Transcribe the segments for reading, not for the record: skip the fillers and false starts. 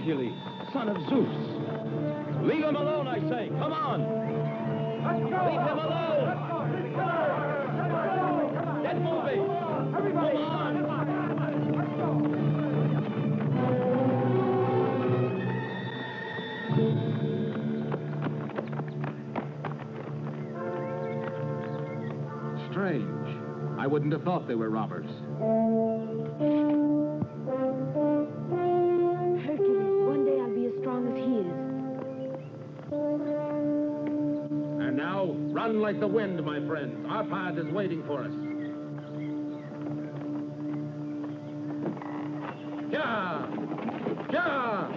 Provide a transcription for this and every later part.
Hercules, son of Zeus. Leave him alone, I say. Come on. Leave him alone. Get moving. Come on. Strange. I wouldn't have thought they were robbers. Hercules, one day I'll be as strong as he is. And now, run like the wind, my friends. Our path is waiting for us. Yeah! Yeah!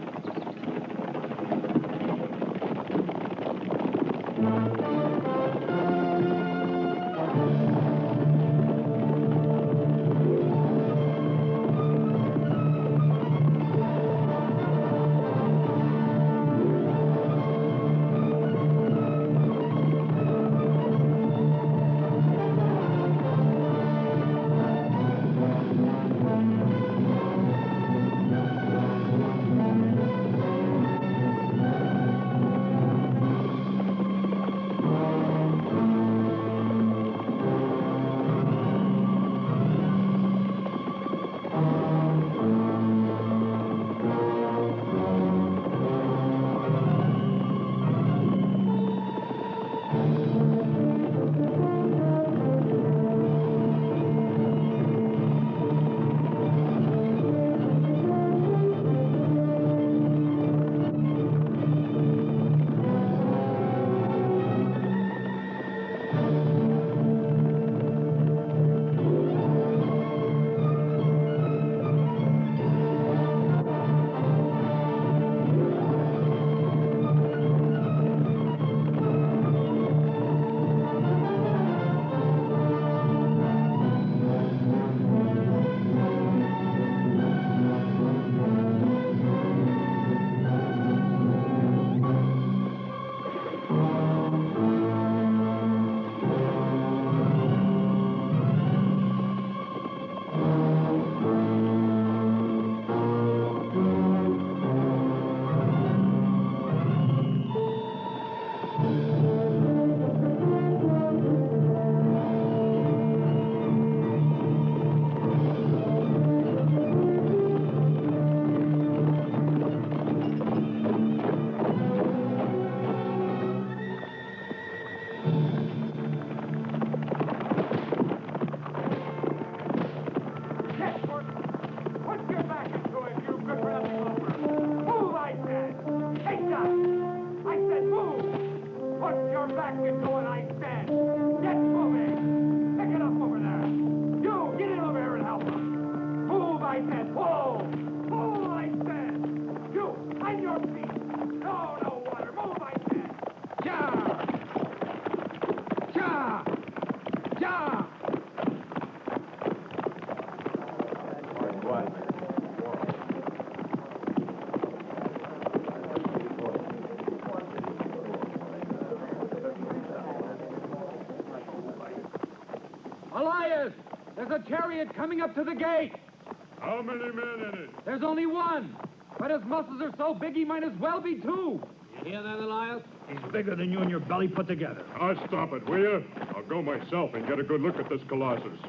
There's a chariot coming up to the gate. How many men in it? There's only one. But his muscles are so big he might as well be two. You hear that, Elias? He's bigger than you and your belly put together. I'll stop it, will you? I'll go myself and get a good look at this colossus.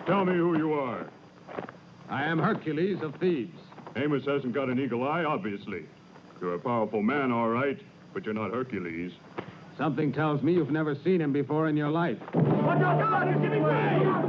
Tell me who you are. I am Hercules of Thebes. Amos hasn't got an eagle eye, obviously. You're a powerful man, all right, but you're not Hercules. Something tells me you've never seen him before in your life. Watch out, God! He's giving way!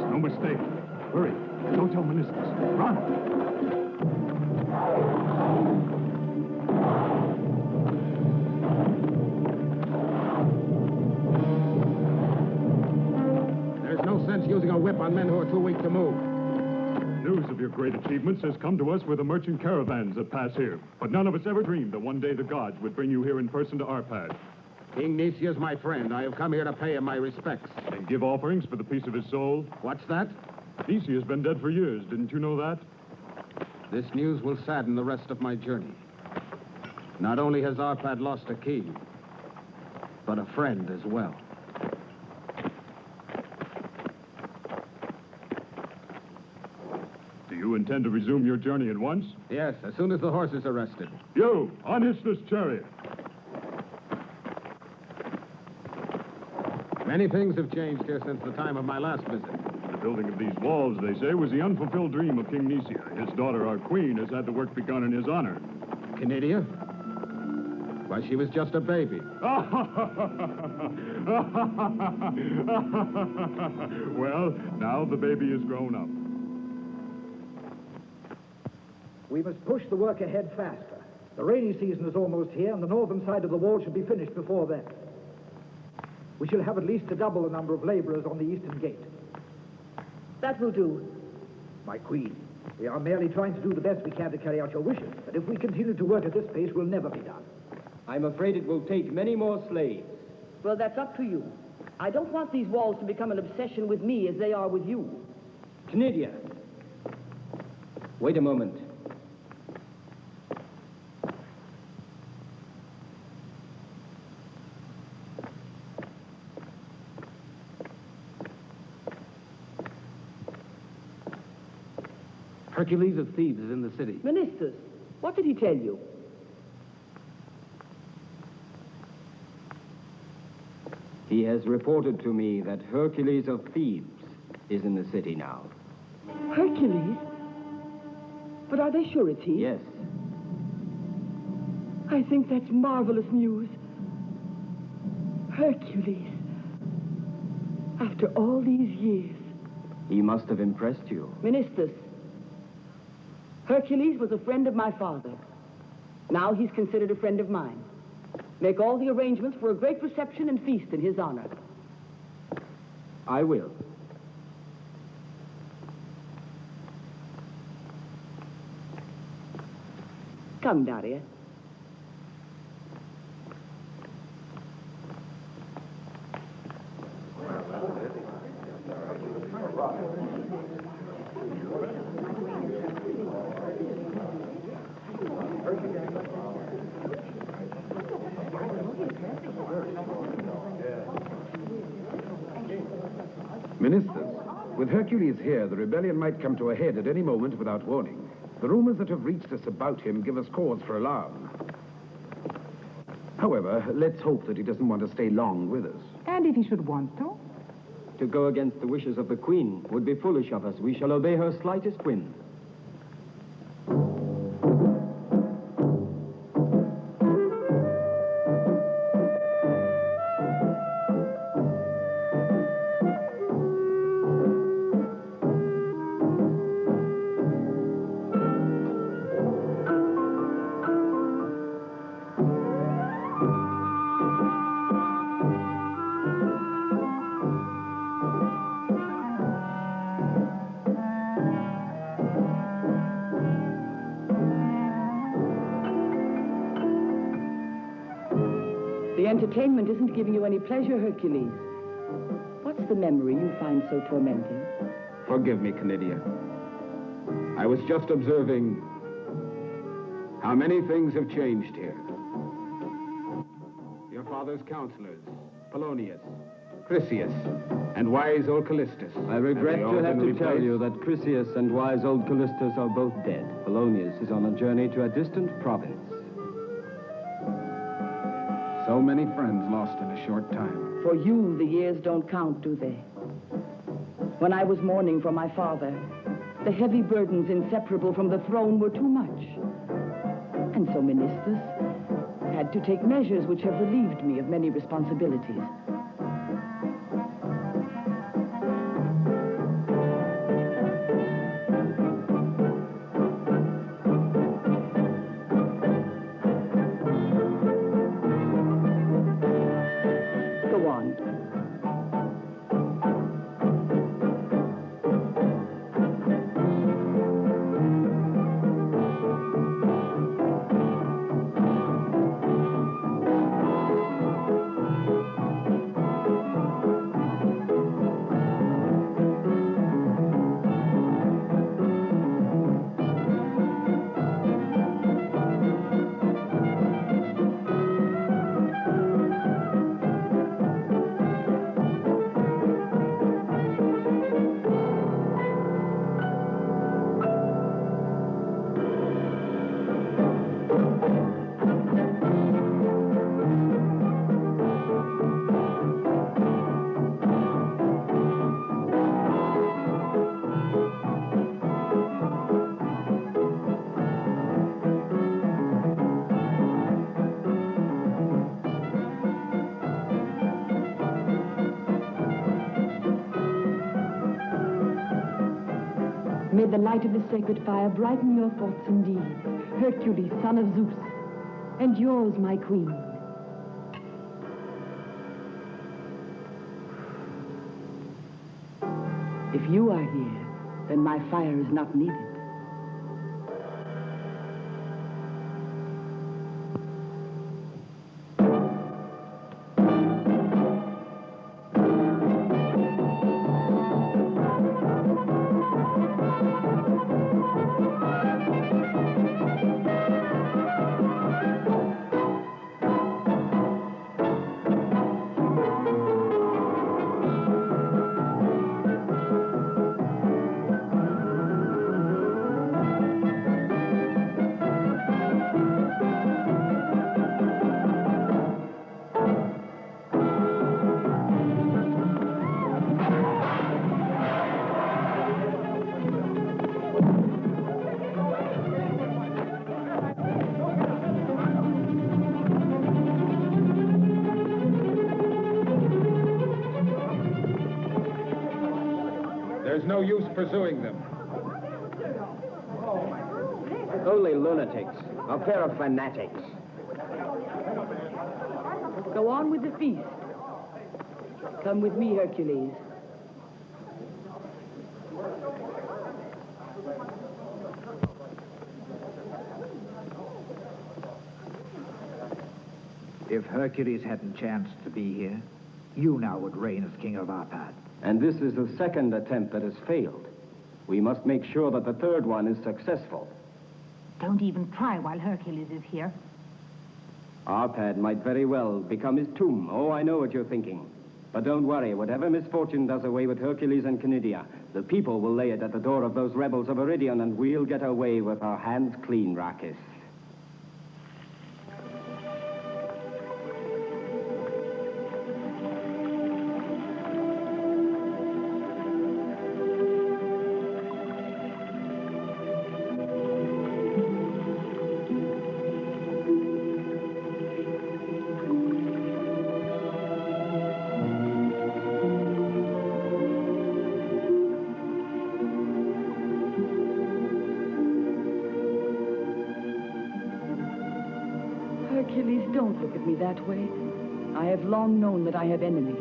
No mistake. Hurry. Don't tell Menistus. Run. step on men who are too weak to move. News of your great achievements has come to us with the merchant caravans that pass here. But none of us ever dreamed that one day the gods would bring you here in person to Arpad. King Nisia is my friend. I have come here to pay him my respects. And give offerings for the peace of his soul. What's that? Nisia has been dead for years. Didn't you know that? This news will sadden the rest of my journey. Not only has Arpad lost a king, but a friend as well. Do you intend to resume your journey at once? Yes, as soon as the horse is arrested. You, unhitch this chariot. Many things have changed here since the time of my last visit. The building of these walls, they say, was the unfulfilled dream of King Nisia. His daughter, our queen, has had the work begun in his honor. Cnidia? Why, she was just a baby. Well, now the baby is grown up. We must push the work ahead faster. The rainy season is almost here, and the northern side of the wall should be finished before then. We shall have at least double the number of laborers on the eastern gate. That will do. My queen, we are merely trying to do the best we can to carry out your wishes, but if we continue to work at this pace, we'll never be done. I'm afraid it will take many more slaves. Well, that's up to you. I don't want these walls to become an obsession with me as they are with you. Cnidia. Wait a moment. Hercules of Thebes is in the city. Menistus, what did he tell you? He has reported to me that Hercules of Thebes is in the city now. Hercules? But are they sure it's he? Yes. I think that's marvelous news. Hercules. After all these years. He must have impressed you. Menistus. Hercules was a friend of my father. Now he's considered a friend of mine. Make all the arrangements for a great reception and feast in his honor. I will. Come, Daria. Menistus, with Hercules here, the rebellion might come to a head at any moment without warning. The rumors that have reached us about him give us cause for alarm. However, let's hope that he doesn't want to stay long with us. And if he should want to? To go against the wishes of the queen would be foolish of us. We shall obey her slightest whim. The entertainment isn't giving you any pleasure, Hercules. What's the memory you find so tormenting? Forgive me, Cnidia. I was just observing how many things have changed here. Your father's counselors, Polonius, Chrysius, and wise old Callistus. I regret to have to tell you that Chrysius and wise old Callistus are both dead. Polonius is on a journey to a distant province. So many friends lost in a short time. For you, the years don't count, do they? When I was mourning for my father, the heavy burdens inseparable from the throne were too much. And so Menistus had to take measures which have relieved me of many responsibilities. May the light of the sacred fire brighten your thoughts indeed, Hercules, son of Zeus, and yours, my queen. If you are here, then my fire is not needed. There's no use pursuing them. Only lunatics. A pair of fanatics. Go on with the feast. Come with me, Hercules. If Hercules hadn't chanced to be here, you now would reign as king of Arpad. And this is the second attempt that has failed. We must make sure that the third one is successful. Don't even try while Hercules is here. Arpad might very well become his tomb. Oh, I know what you're thinking. But don't worry, whatever misfortune does away with Hercules and Cnidia, the people will lay it at the door of those rebels of Eridione, and we'll get away with our hands clean, Rakis. Hercules, don't look at me that way. I have long known that I have enemies.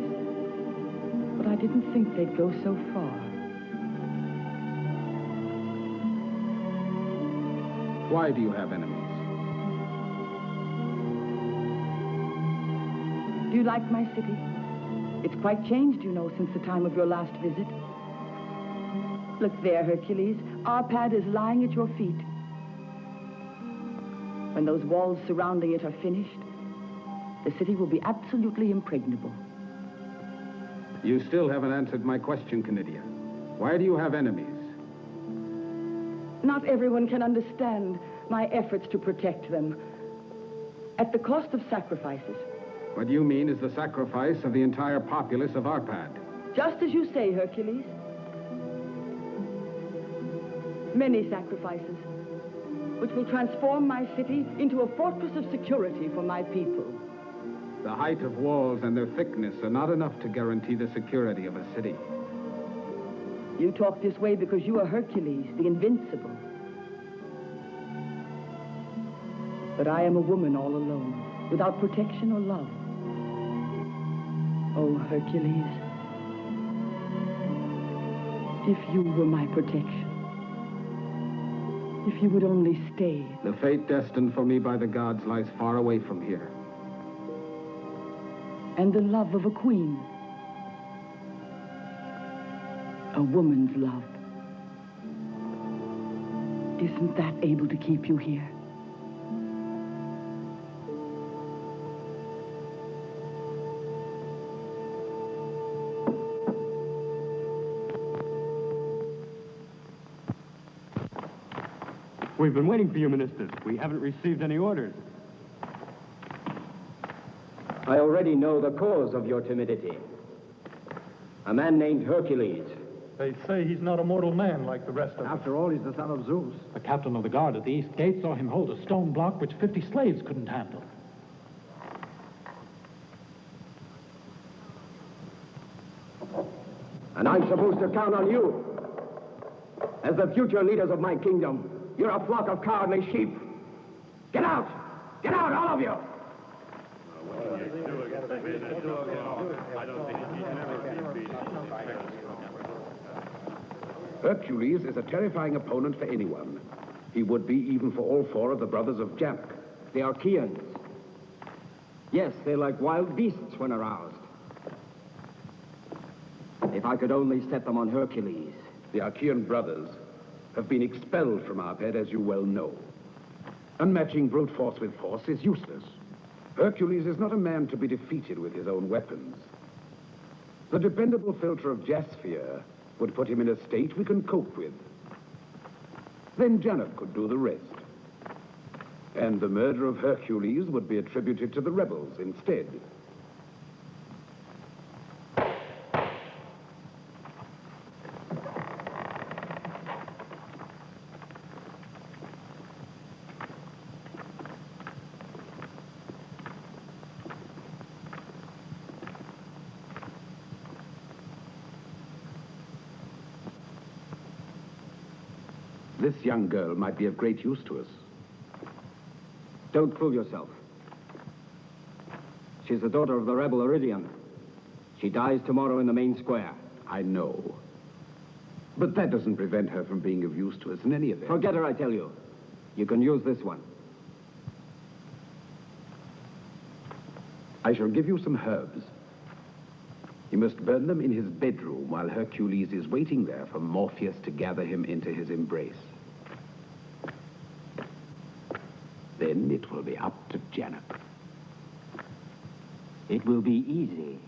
But I didn't think they'd go so far. Why do you have enemies? Do you like my city? It's quite changed, you know, since the time of your last visit. Look there, Hercules. Arpad is lying at your feet. When those walls surrounding it are finished, the city will be absolutely impregnable. You still haven't answered my question, Cnidia. Why do you have enemies? Not everyone can understand my efforts to protect them. At the cost of sacrifices. What you mean is the sacrifice of the entire populace of Arpad. Just as you say, Hercules. Many sacrifices, which will transform my city into a fortress of security for my people. The height of walls and their thickness are not enough to guarantee the security of a city. You talk this way because you are Hercules, the invincible. But I am a woman all alone, without protection or love. Oh, Hercules, if you were my protection, if you would only stay. The fate destined for me by the gods lies far away from here. And the love of a queen. A woman's love. Isn't that able to keep you here? We've been waiting for you, Menistus. We haven't received any orders. I already know the cause of your timidity. A man named Hercules. They say he's not a mortal man like the rest of us. After all, he's the son of Zeus. The captain of the guard at the east gate saw him hold a stone block which 50 slaves couldn't handle. And I'm supposed to count on you. As as the future leaders of my kingdom. You're a flock of cowardly sheep. Get out! Get out, all of you! Hercules is a terrifying opponent for anyone. He would be even for all four of the brothers of Janak. The Archaeans. Yes, they're like wild beasts when aroused. If I could only set them on Hercules. The Archaean brothers have been expelled from Arpad, as you well know. Unmatching brute force with force is useless. Hercules is not a man to be defeated with his own weapons. The dependable filter of Jasphere would put him in a state we can cope with. Then Janak could do the rest. And the murder of Hercules would be attributed to the rebels instead. This young girl might be of great use to us. Don't fool yourself. She's the daughter of the rebel Eridione. She dies tomorrow in the main square. I know. But that doesn't prevent her from being of use to us in any event. Forget her, I tell you. You can use this one. I shall give you some herbs. You must burn them in his bedroom while Hercules is waiting there for Morpheus to gather him into his embrace. Then it will be up to Janak. It will be easy.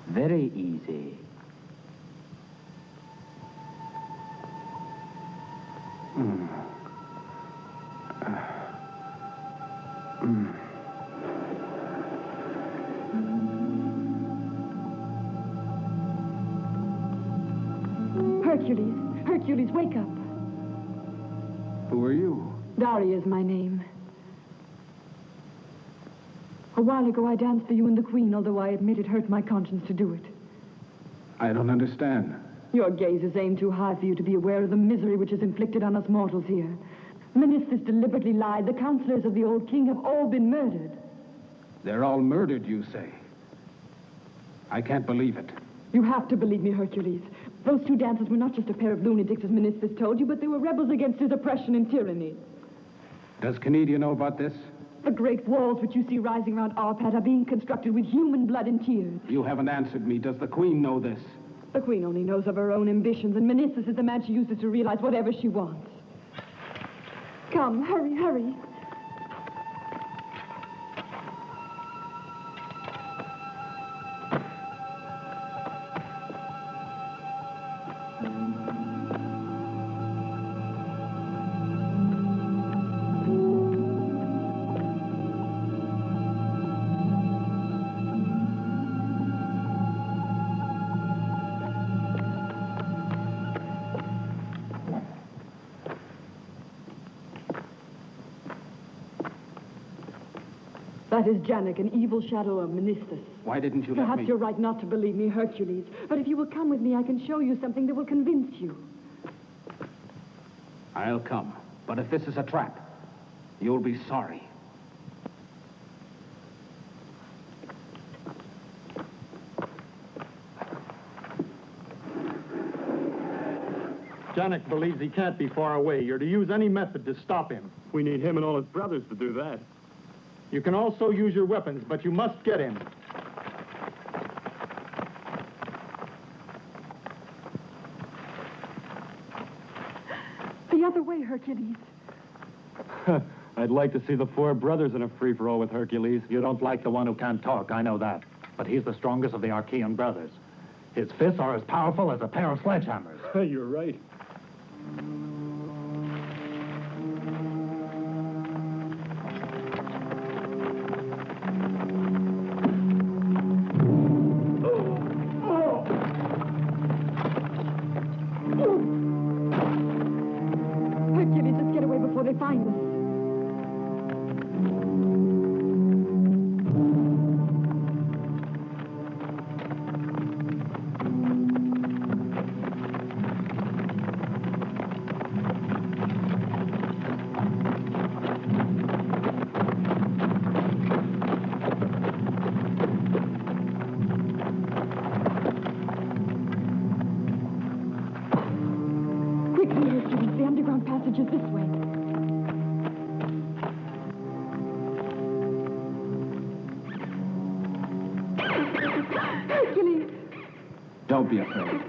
Very easy. Hercules! Hercules, wake up! Who are you? Daria is my name. A while ago, I danced for you and the Queen, although I admit it hurt my conscience to do it. I don't understand. Your gaze is aimed too high for you to be aware of the misery which is inflicted on us mortals here. Menistus deliberately lied. The counselors of the old king have all been murdered. They're all murdered, you say? I can't believe it. You have to believe me, Hercules. Those two dancers were not just a pair of lunatics, as Menistus told you, but they were rebels against his oppression and tyranny. Does Cnidia know about this? The great walls which you see rising around Arpad are being constructed with human blood and tears. You haven't answered me. Does the Queen know this? The Queen only knows of her own ambitions, and Menistus is the man she uses to realize whatever she wants. Come, hurry, hurry. That is Janak, an evil shadow of Menistus. Why didn't you let me? Perhaps you're right not to believe me, Hercules. But if you will come with me, I can show you something that will convince you. I'll come. But if this is a trap, you'll be sorry. Janak believes he can't be far away. You're to use any method to stop him. We need him and all his brothers to do that. You can also use your weapons, but you must get him. The other way, Hercules. I'd like to see the four brothers in a free-for-all with Hercules. You don't like the one who can't talk, I know that. But he's the strongest of the Archaean brothers. His fists are as powerful as a pair of sledgehammers. You're right. Hercules, let's get away before they find us. Don't be afraid.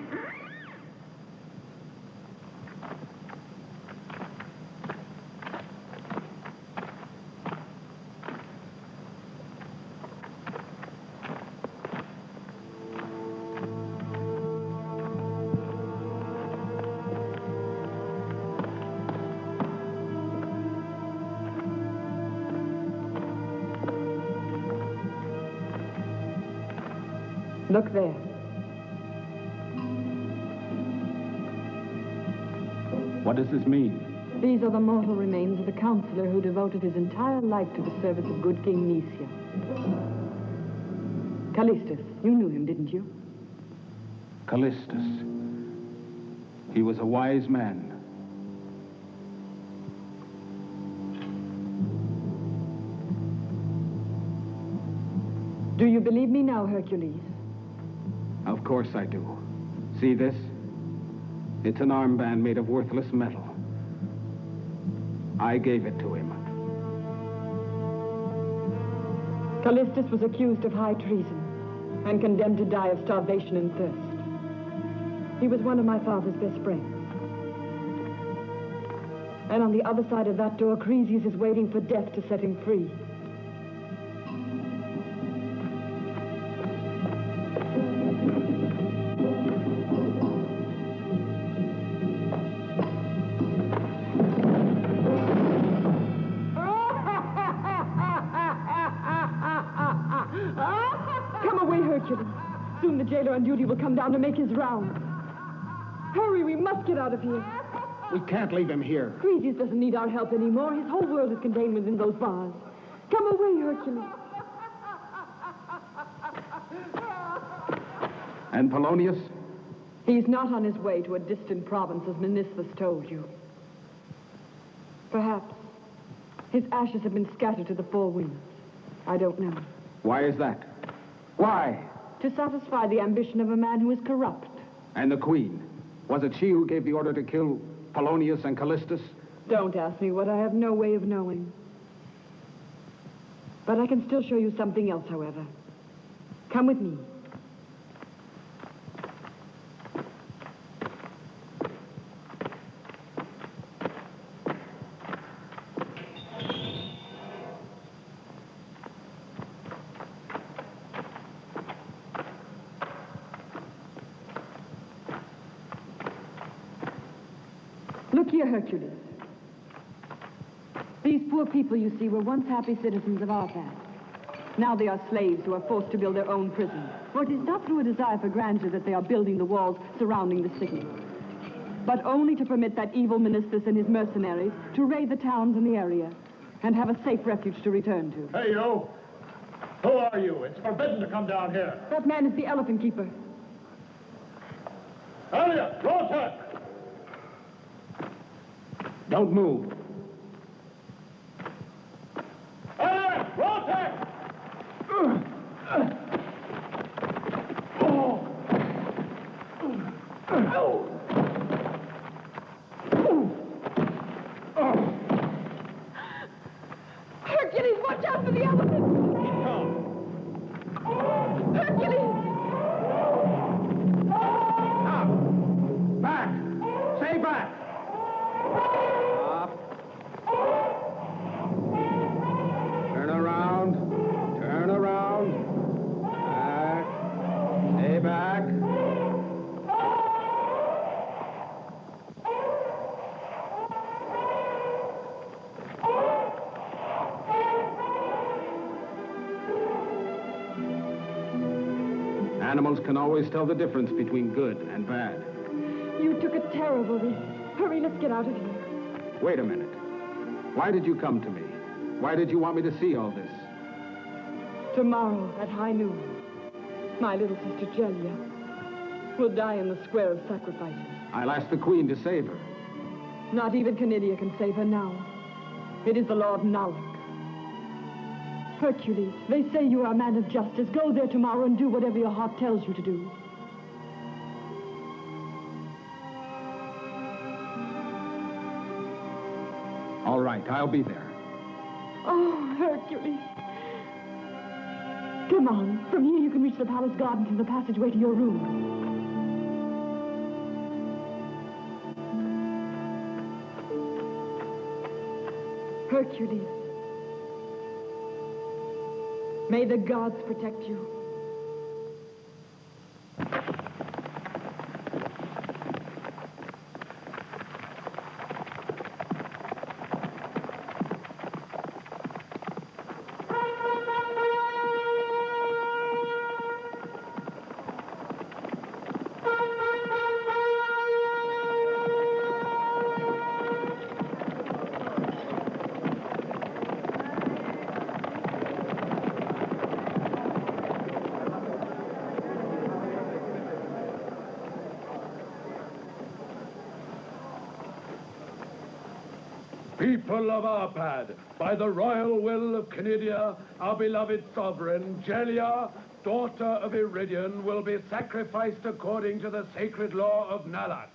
Look there. What does this mean? These are the mortal remains of the counselor who devoted his entire life to the service of good King Nisia. Callistus, you knew him, didn't you? Callistus. He was a wise man. Do you believe me now, Hercules? Of course I do. See this? It's an armband made of worthless metal. I gave it to him. Callistus was accused of high treason and condemned to die of starvation and thirst. He was one of my father's best friends. And on the other side of that door, Cresius is waiting for death to set him free. Soon the jailer on duty will come down to make his round. Hurry, we must get out of here. We can't leave him here. Cresius doesn't need our help anymore. His whole world is contained within those bars. Come away, Hercules. And Polonius? He's not on his way to a distant province, as Menistus told you. Perhaps his ashes have been scattered to the four winds. I don't know. Why is that? Why? To satisfy the ambition of a man who is corrupt. And the queen? Was it she who gave the order to kill Polonius and Callistus? Don't ask me what I have no way of knowing. But I can still show you something else, however. Come with me. Look here, Hercules. These poor people you see were once happy citizens of Arpad. Now they are slaves who are forced to build their own prison. For it is not through a desire for grandeur that they are building the walls surrounding the city, but only to permit that evil Menistus and his mercenaries to raid the towns in the area and have a safe refuge to return to. Hey, you! Who are you? It's forbidden to come down here. That man is the elephant keeper. Daria, Prosen! Don't move. Hey, Prosen! Hercules, watch out for the elephant! Hercules! Back! Stay back! Stop. Turn around. Turn around. Back. Stay back. Animals can always tell the difference between good and bad. You took a terrible risk. Hurry, let's get out of here. Wait a minute. Why did you come to me? Why did you want me to see all this? Tomorrow, at high noon, my little sister Gelia will die in the square of sacrifices. I'll ask the queen to save her. Not even Cnidia can save her now. It is the Lord Nalak. Hercules, they say you are a man of justice. Go there tomorrow and do whatever your heart tells you to do. All right, I'll be there. Oh, Hercules. Come on. From here you can reach the palace gardens and the passageway to your room. Hercules. May the gods protect you. People of Arpad, by the royal will of Cnidia, our beloved sovereign, Gelia, daughter of Eridione, will be sacrificed according to the sacred law of Nalak.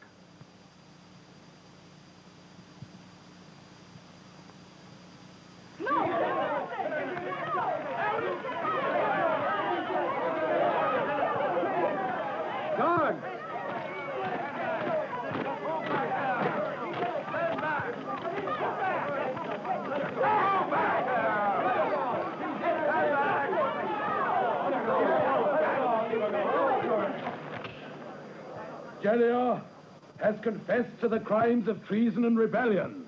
Guard! Gelia has confessed to the crimes of treason and rebellion.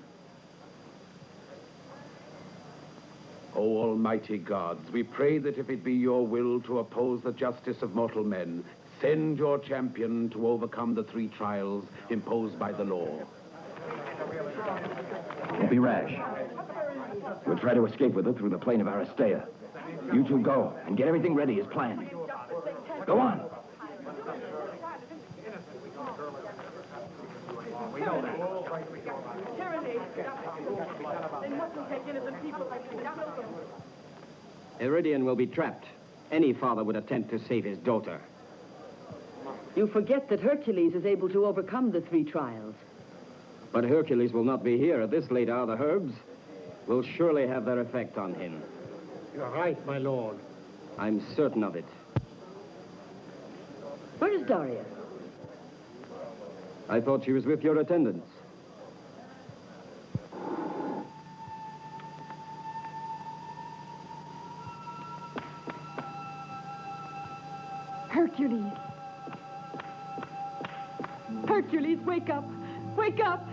O almighty gods, we pray that if it be your will to oppose the justice of mortal men, send your champion to overcome the 3 trials imposed by the law. Don't be rash. We'll try to escape with her through the plain of Aristea. You two go and get everything ready as planned. Go on. Eridione will be trapped. Any father would attempt to save his daughter. You forget that Hercules is able to overcome the 3 trials. But Hercules will not be here at this late hour. The herbs will surely have their effect on him. You're right, my lord. I'm certain of it. Where is Daria? I thought she was with your attendants. Hercules. Hercules, wake up. Wake up.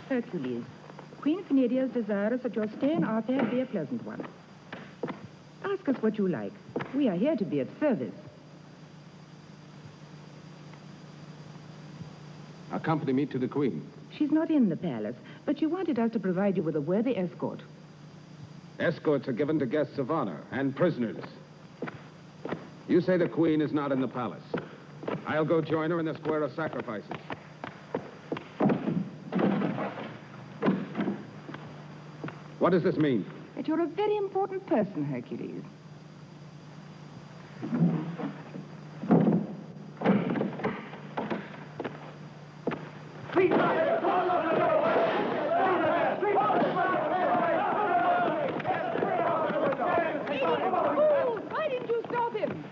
Hercules, Queen Cnidia is desirous that your stay in Arpad be a pleasant one. Ask us what you like. We are here to be of service. Accompany me to the Queen. She's not in the palace, but she wanted us to provide you with a worthy escort. Escorts are given to guests of honor and prisoners. You say the Queen is not in the palace. I'll go join her in the Square of Sacrifices. What does this mean? That you're a very important person, Hercules. Why didn't you stop him?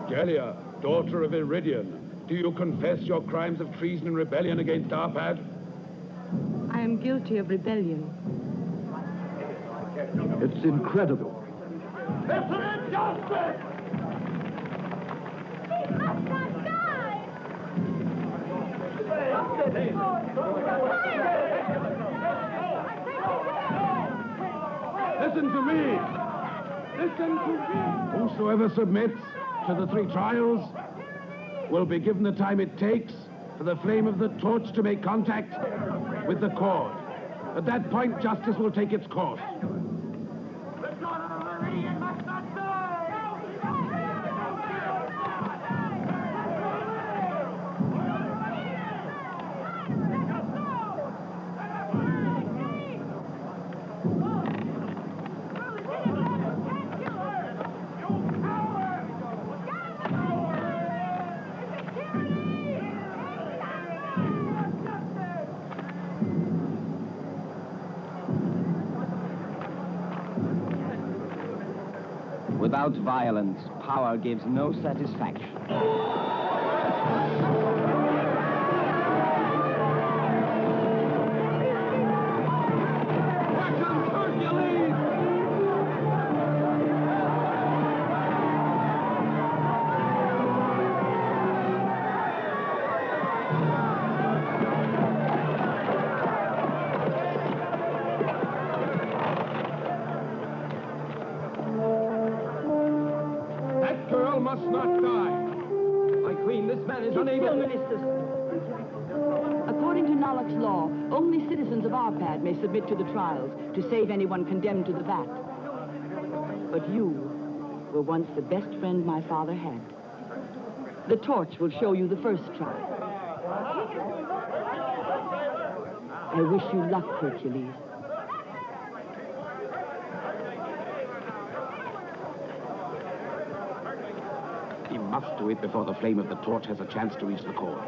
Gelia, daughter of Eridione, do you confess your crimes of treason and rebellion against Arpad? I am guilty of rebellion. It's incredible. It's an injustice! He must not die! Listen to me! Listen to me! Whosoever submits to the 3 trials will be given the time it takes for the flame of the torch to make contact with the cord. At that point, justice will take its course. Without violence, power gives no satisfaction. Must not die. My queen, this man is unable... Menistus. According to Nalok's law, only citizens of Arpad may submit to the trials to save anyone condemned to the vat. But you were once the best friend my father had. The torch will show you the first trial. I wish you luck, Hercules. He must do it before the flame of the torch has a chance to reach the core.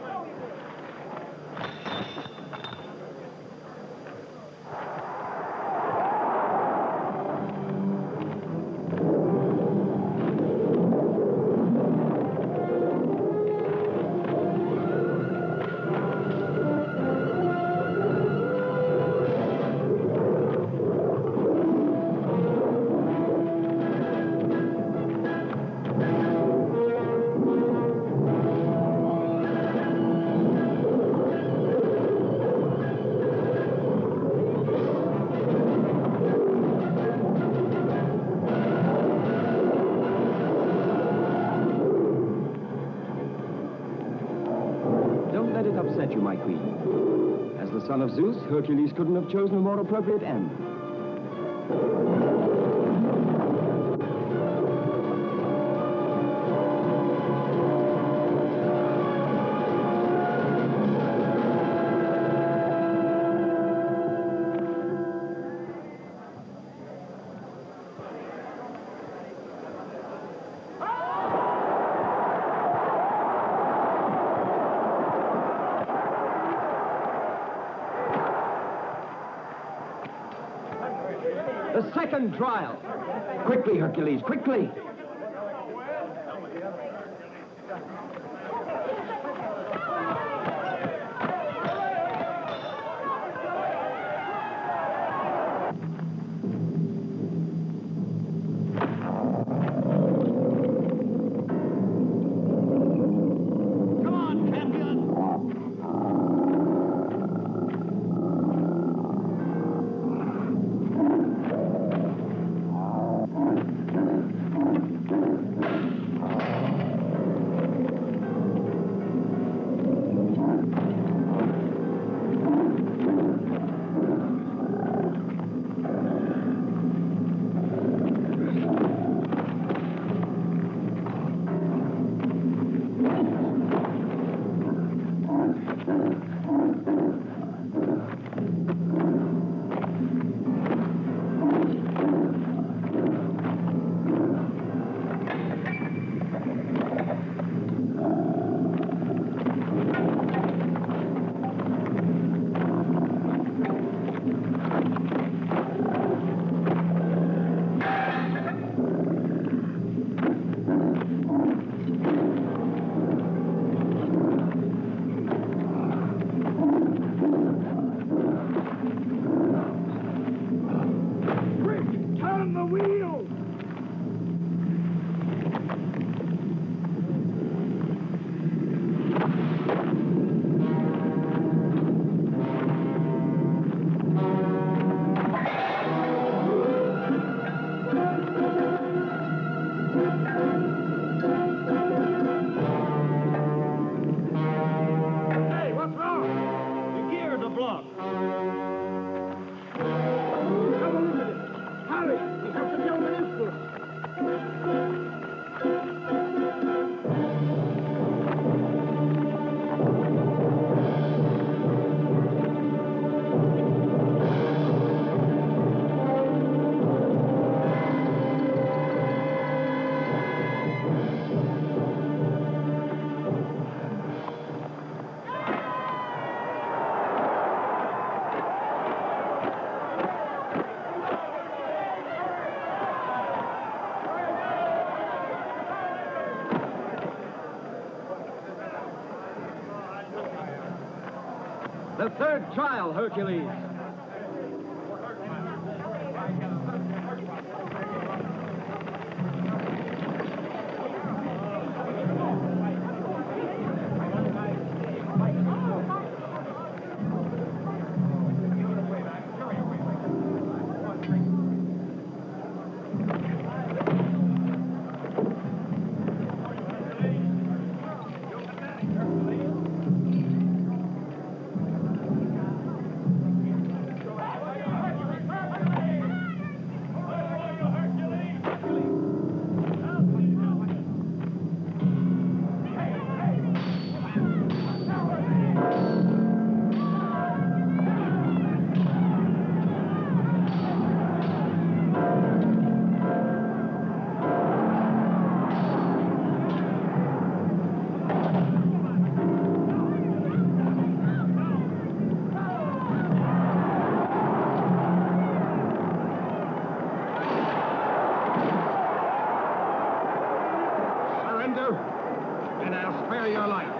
You, my queen. As the son of Zeus, Hercules couldn't have chosen a more appropriate end. The second trial. Quickly, Hercules, quickly! The third trial, Hercules. And I'll spare your life.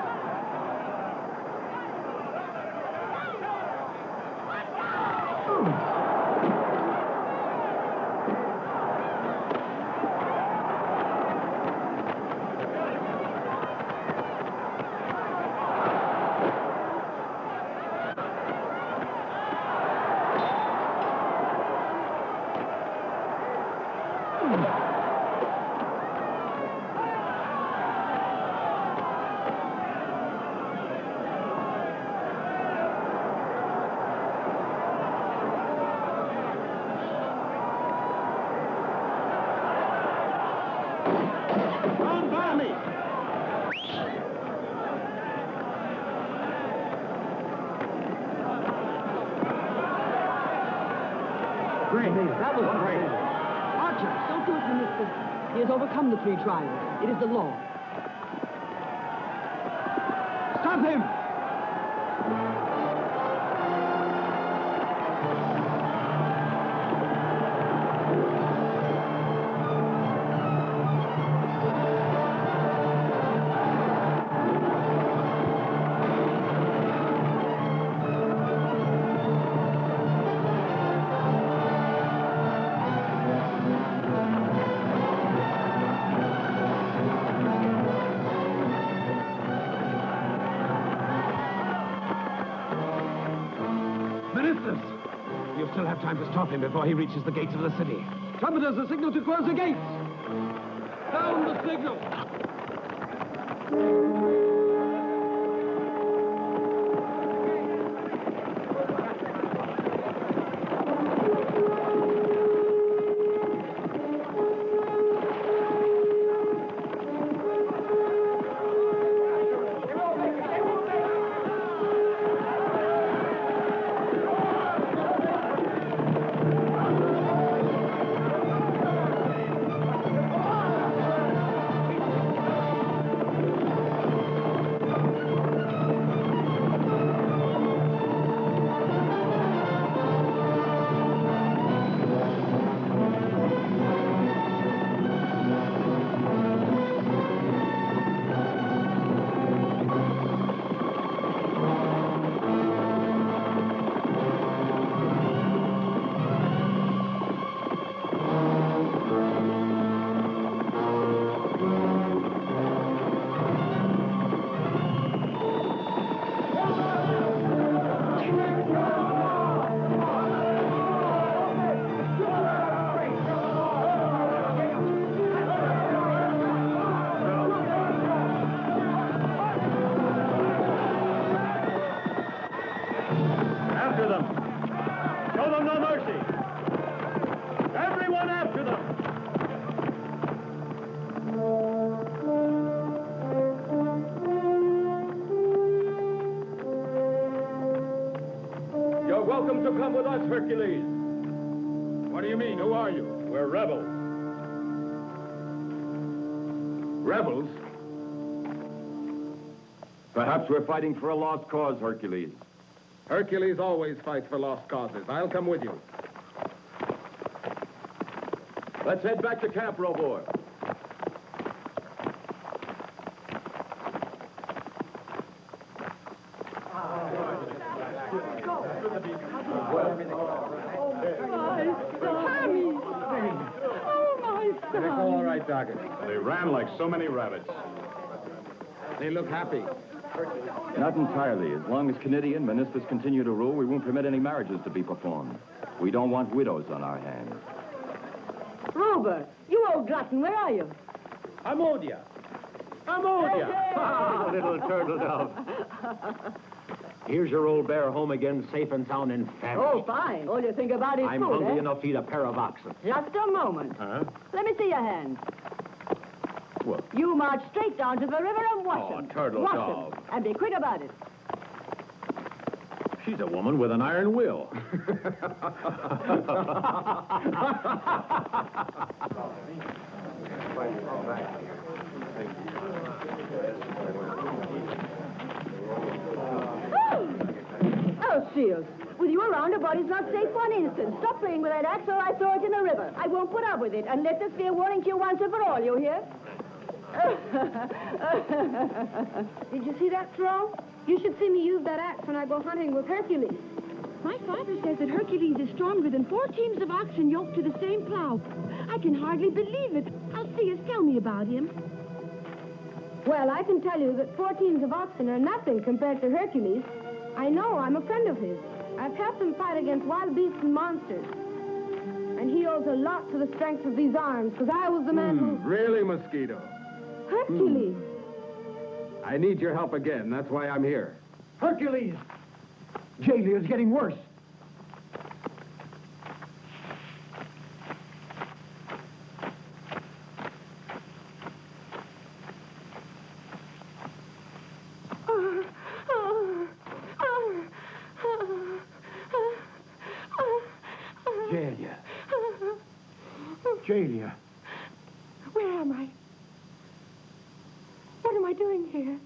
Great. That was great. Archer, don't do it, Menistus. He has overcome the 3 trials. It is the law. Stop him! You still have time to stop him before he reaches the gates of the city. Trumpeters, the signal to close the gates! Sound the signal! Welcome to come with us, Hercules. What do you mean? Who are you? We're rebels. Rebels? Perhaps we're fighting for a lost cause, Hercules. Hercules always fights for lost causes. I'll come with you. Let's head back to camp, Robor. They're all right, Doctor. They ran like so many rabbits. They look happy. Not entirely. As long as Cnidia and Menistus continue to rule, we won't permit any marriages to be performed. We don't want widows on our hands. Robert, you old glutton, where are you? Amodia. Little turtle dove. Here's your old bear home again, safe and sound and famished. Oh, fine. All you think about is I'm food, hungry eh? enough to eat a pair of oxen. Just a moment. Huh? Let me see your hand. What? You march straight down to the river and wash Oh, them. turtle wash dove. them, and be quick about it. She's a woman with an iron will. Oh, Shields. With you around, a body's not safe one instant. Stop playing with that axe or I throw it in the river. I won't put up with it, and let this be a warning to you once and for all, you hear? Did you see that throw? You should see me use that axe when I go hunting with Hercules. My father says that Hercules is stronger than 4 teams of oxen yoked to the same plow. I can hardly believe it. Alcius, tell me about him. Well, I can tell you that 4 teams of oxen are nothing compared to Hercules. I know, I'm a friend of his. I've helped him fight against wild beasts and monsters. And he owes a lot to the strength of these arms, because I was the man who... Really, Mosquito? Hercules! I need your help again. That's why I'm here. Hercules! Jalia's getting worse. Jalia. Where am I? What am I doing here?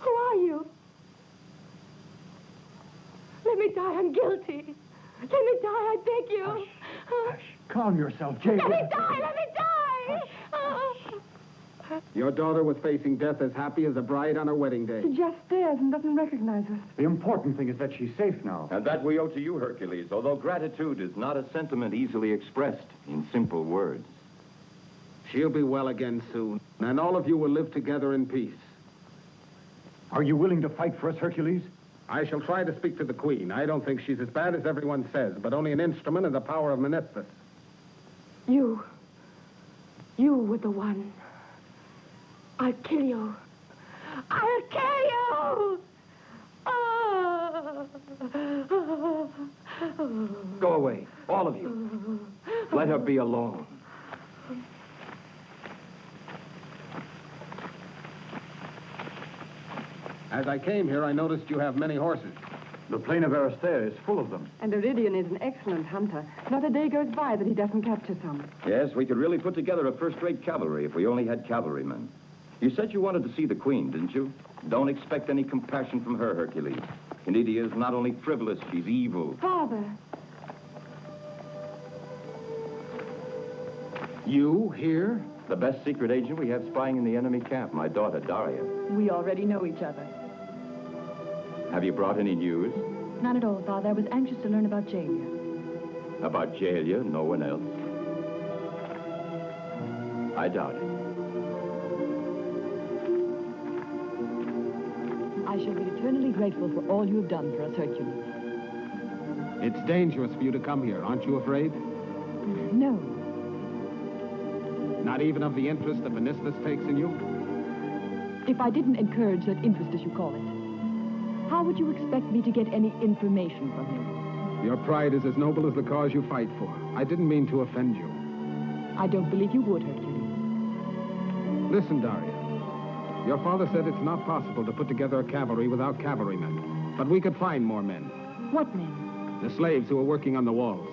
Who are you? Let me die, I'm guilty. Let me die, I beg you. Hush. Calm yourself, Jalia. Let me die, let me die! Your daughter was facing death as happy as a bride on her wedding day. She just stares and doesn't recognize us. The important thing is that she's safe now. And that we owe to you, Hercules, although gratitude is not a sentiment easily expressed in simple words. She'll be well again soon, and all of you will live together in peace. Are you willing to fight for us, Hercules? I shall try to speak to the Queen. I don't think she's as bad as everyone says, but only an instrument in the power of Menistus. You were the one. I'll kill you. I'll kill you! Go away, all of you. Let her be alone. As I came here, I noticed you have many horses. The plain of Aristea is full of them. And Eridione is an excellent hunter. Not a day goes by that he doesn't capture some. Yes, we could really put together a first-rate cavalry if we only had cavalrymen. You said you wanted to see the Queen, didn't you? Don't expect any compassion from her, Hercules. Cnidia is not only frivolous, she's evil. Father. You here? The best secret agent we have spying in the enemy camp, my daughter, Daria. We already know each other. Have you brought any news? Not at all, Father. I was anxious to learn about Jalia. About Jalia, no one else? I doubt it. I shall be eternally grateful for all you have done for us, Hercules. It's dangerous for you to come here. Aren't you afraid? No. Not even of the interest that Menistus takes in you? If I didn't encourage that interest, as you call it, how would you expect me to get any information from him? Your pride is as noble as the cause you fight for. I didn't mean to offend you. I don't believe you would, Hercules. Listen, Daria. Your father said it's not possible to put together a cavalry without cavalrymen. But we could find more men. What men? The slaves who are working on the walls.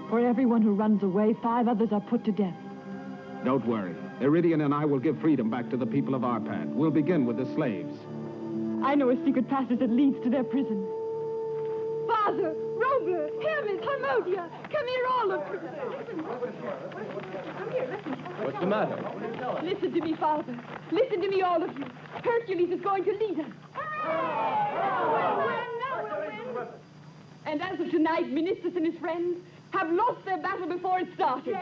For everyone who runs away, 5 others are put to death. Don't worry. Eridione and I will give freedom back to the people of Arpad. We'll begin with the slaves. I know a secret passage that leads to their prison. Father! Robert! Hermes! Harmonia! Come here, all of you! Come here, listen. What's the matter? Listen to me, Father. Listen to me, all of you. Hercules is going to lead us. tonight, Menistus and his friends have lost their battle before it started.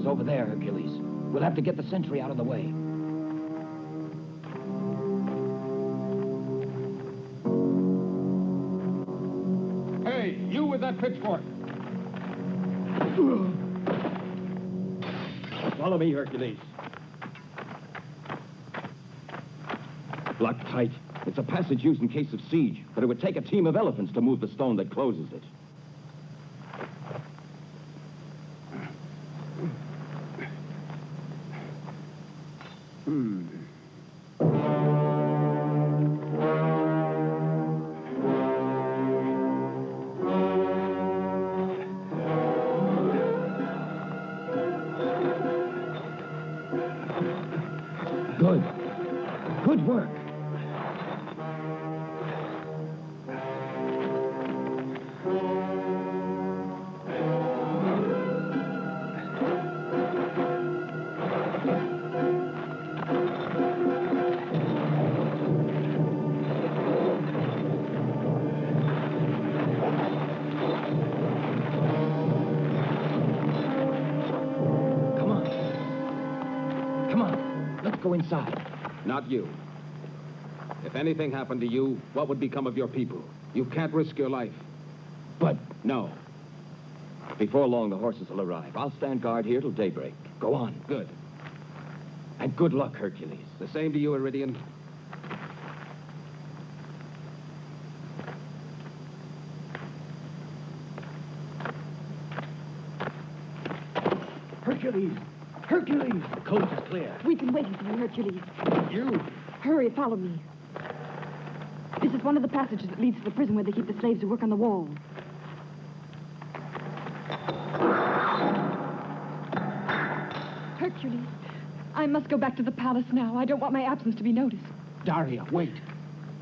Over there, Hercules. We'll have to get the sentry out of the way. Hey, you with that pitchfork. Follow me, Hercules. Blocked tight. It's a passage used in case of siege, but it would take a team of elephants to move the stone that closes it. Good work. Go inside. Not you. If anything happened to you, what would become of your people? You can't risk your life. But no. Before long, the horses will arrive. I'll stand guard here till daybreak. Go on. Good. And good luck, Hercules. The same to you, Eridione. Hercules! Hercules! The coast is clear. We've been waiting for you, Hercules. You? Hurry, follow me. This is one of the passages that leads to the prison where they keep the slaves who work on the wall. Hercules, I must go back to the palace now. I don't want my absence to be noticed. Daria, wait.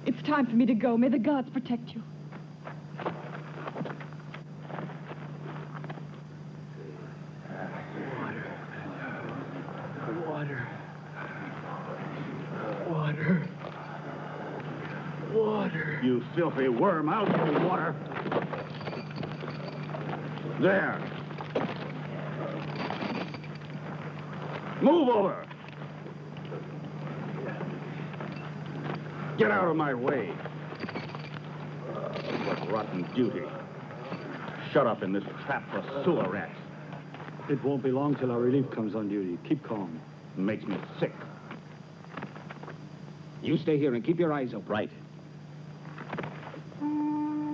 It's time for me to go. May the gods protect you. Water. You filthy worm, out with the water. There. Move over. Get out of my way. What rotten duty. Shut up in this trap for sewer rats. It won't be long till our relief comes on duty. Keep calm. Makes me sick. You stay here and keep your eyes open. Right.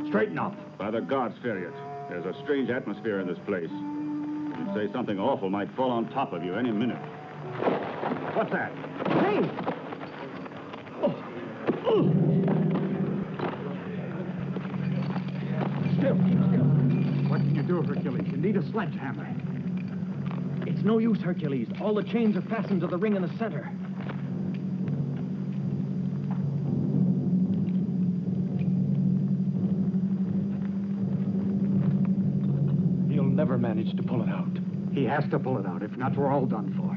Straighten up. By the gods, Furious. There's a strange atmosphere in this place. You'd say something awful might fall on top of you any minute. What's that? Hey! Still, keep still. What can you do, Hercules? You need a sledgehammer. It's no use, Hercules. All the chains are fastened to the ring in the center. He'll never manage to pull it out. He has to pull it out. If not, we're all done for.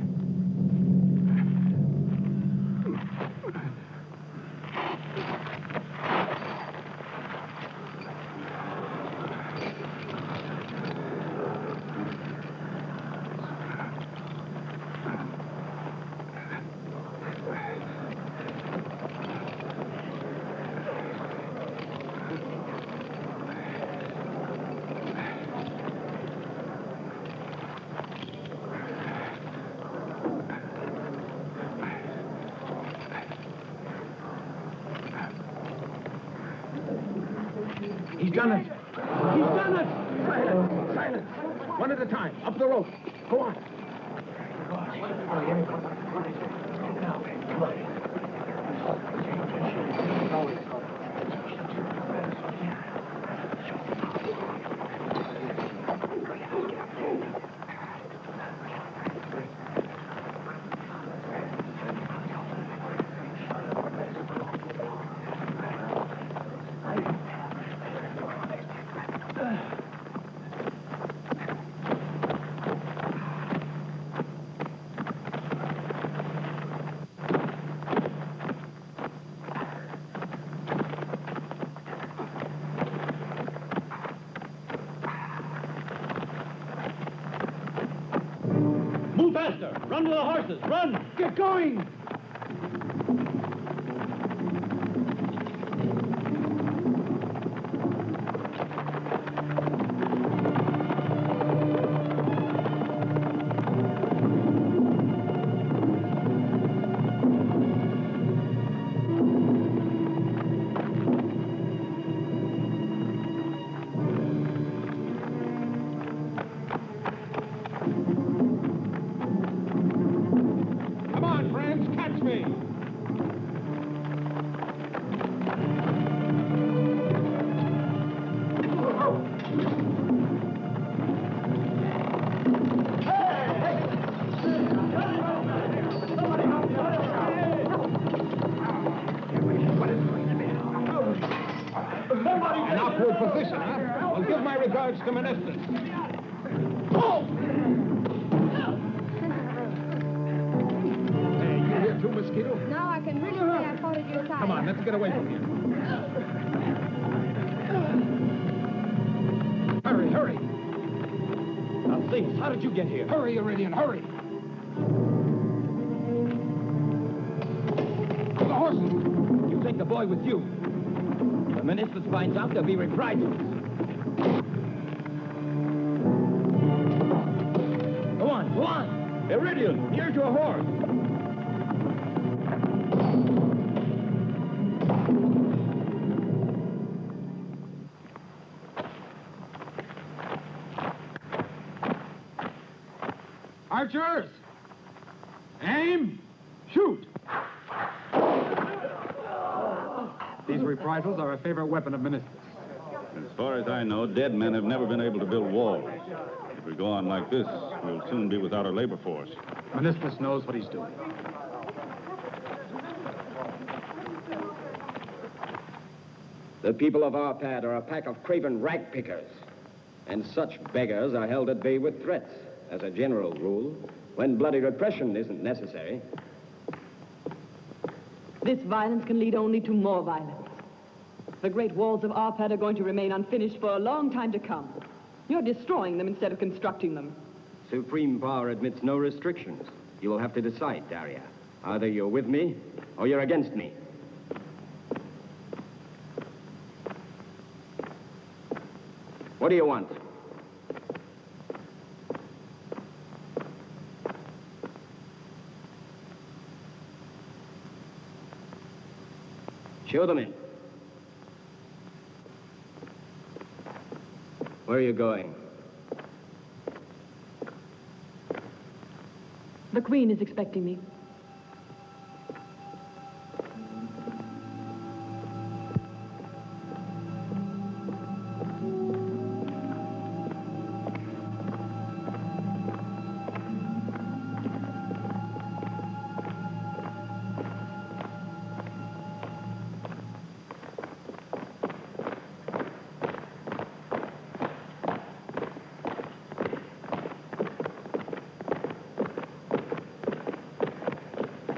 done it. He's done it. Silence, silence. One at a time. Up the rope. Go on. Faster! Run to the horses! Run! Get going! An awkward position, huh? Well, give my regards to Menistus. Oh! Hey, you here too, Mosquito? No, I can really say I fought at your side. Come on, let's get away from here. Hurry, hurry. Now, things, how did you get here? Hurry, Eridione, hurry. To the horses. You take the boy with you. When Menistus finds out, there'll be reprisals. Go on, go on. Eridione, here's your horse. Archers! Aim! Shoot! These reprisals are a favorite weapon of Menistus. As far as I know, dead men have never been able to build walls. If we go on like this, we'll soon be without our labor force. Menistus knows what he's doing. The people of Arpad are a pack of craven rag pickers, and such beggars are held at bay with threats. As a general rule, when bloody repression isn't necessary. This violence can lead only to more violence. The great walls of Arpad are going to remain unfinished for a long time to come. You're destroying them instead of constructing them. Supreme power admits no restrictions. You will have to decide, Daria. Either you're with me, or you're against me. What do you want? Show them in. Where are you going? The Queen is expecting me.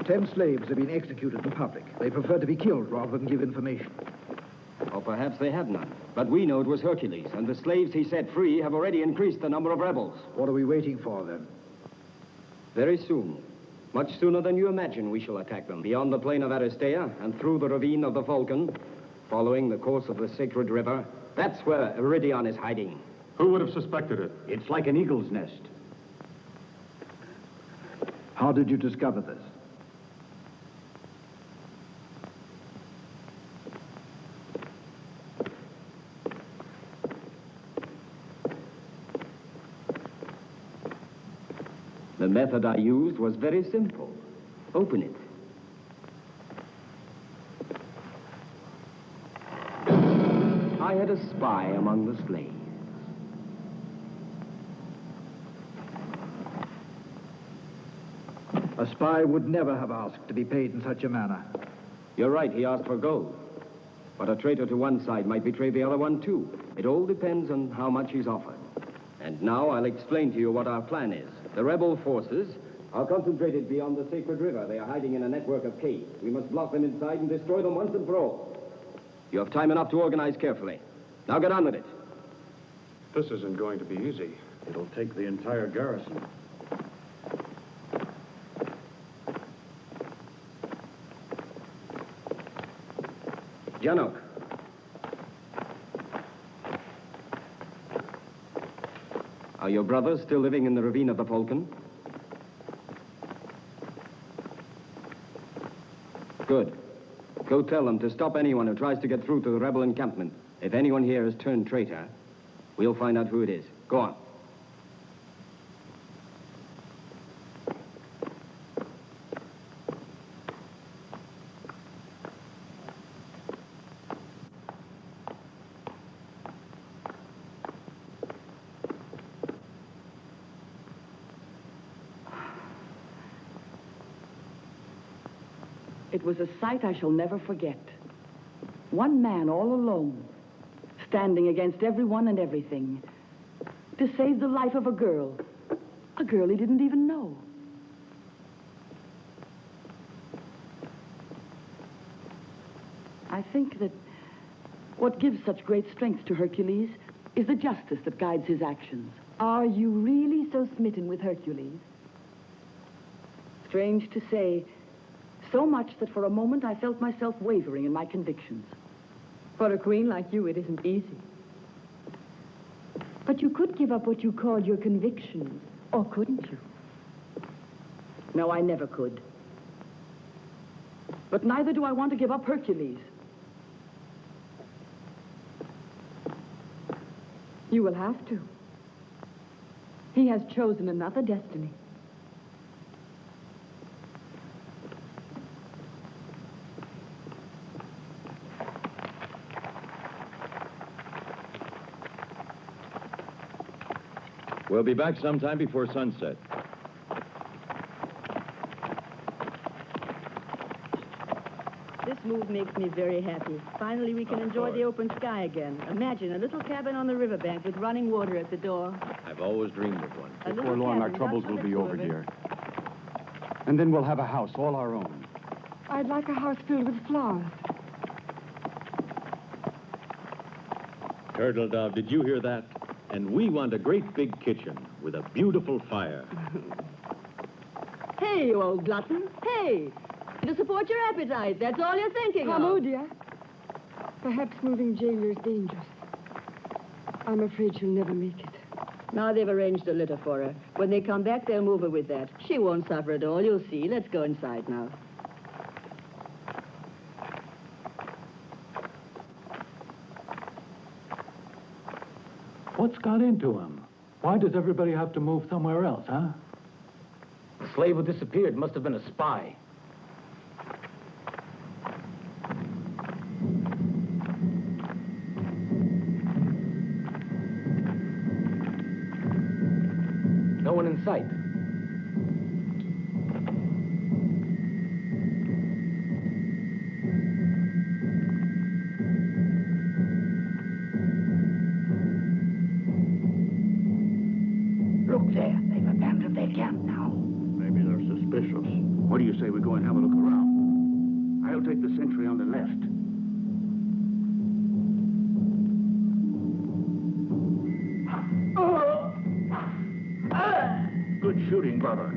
Ten slaves have been executed in public. They prefer to be killed rather than give information. Or perhaps they have none. But we know it was Hercules, and the slaves he set free have already increased the number of rebels. What are we waiting for, then? Very soon. Much sooner than you imagine, we shall attack them. Beyond the plain of Aristea and through the ravine of the Vulcan, following the course of the sacred river. That's where Eridione is hiding. Who would have suspected it? It's like an eagle's nest. How did you discover this? The method I used was very simple. Open it. I had a spy among the slaves. A spy would never have asked to be paid in such a manner. You're right, he asked for gold. But a traitor to one side might betray the other one, too. It all depends on how much he's offered. And now I'll explain to you what our plan is. The rebel forces are concentrated beyond the sacred river. They are hiding in a network of caves. We must block them inside and destroy them once and for all. You have time enough to organize carefully. Now get on with it. This isn't going to be easy. It'll take the entire garrison. Janok. Are your brothers still living in the ravine of the Falcon? Good. Go tell them to stop anyone who tries to get through to the rebel encampment. If anyone here has turned traitor, we'll find out who it is. Go on. It was a sight I shall never forget. One man all alone, standing against everyone and everything, to save the life of a girl he didn't even know. I think that what gives such great strength to Hercules is the justice that guides his actions. Are you really so smitten with Hercules? Strange to say, so much that for a moment I felt myself wavering in my convictions. For a queen like you, it isn't easy. But you could give up what you called your convictions, or couldn't you? No, I never could. But neither do I want to give up Hercules. You will have to. He has chosen another destiny. We'll be back sometime before sunset. This move makes me very happy. Finally, we can enjoy the open sky again. Imagine a little cabin on the riverbank with running water at the door. I've always dreamed of one. Before long, our troubles will be over, dear. And then we'll have a house all our own. I'd like a house filled with flowers. Turtle Dove, did you hear that? And we want a great big kitchen with a beautiful fire. Hey, you old glutton. Hey! To support your appetite. That's all you're thinking Come, of. dear. Perhaps moving jailer's dangerous. I'm afraid she'll never make it. Now they've arranged a litter for her. When they come back, they'll move her with that. She won't suffer at all. You'll see. Let's go inside now. What's got into him? Why does everybody have to move somewhere else, huh? The slave who disappeared must have been a spy. No one in sight. Look there. They've abandoned their camp now. Maybe they're suspicious. What do you say we go and have a look around? I'll take the sentry on the left. Good shooting, brother.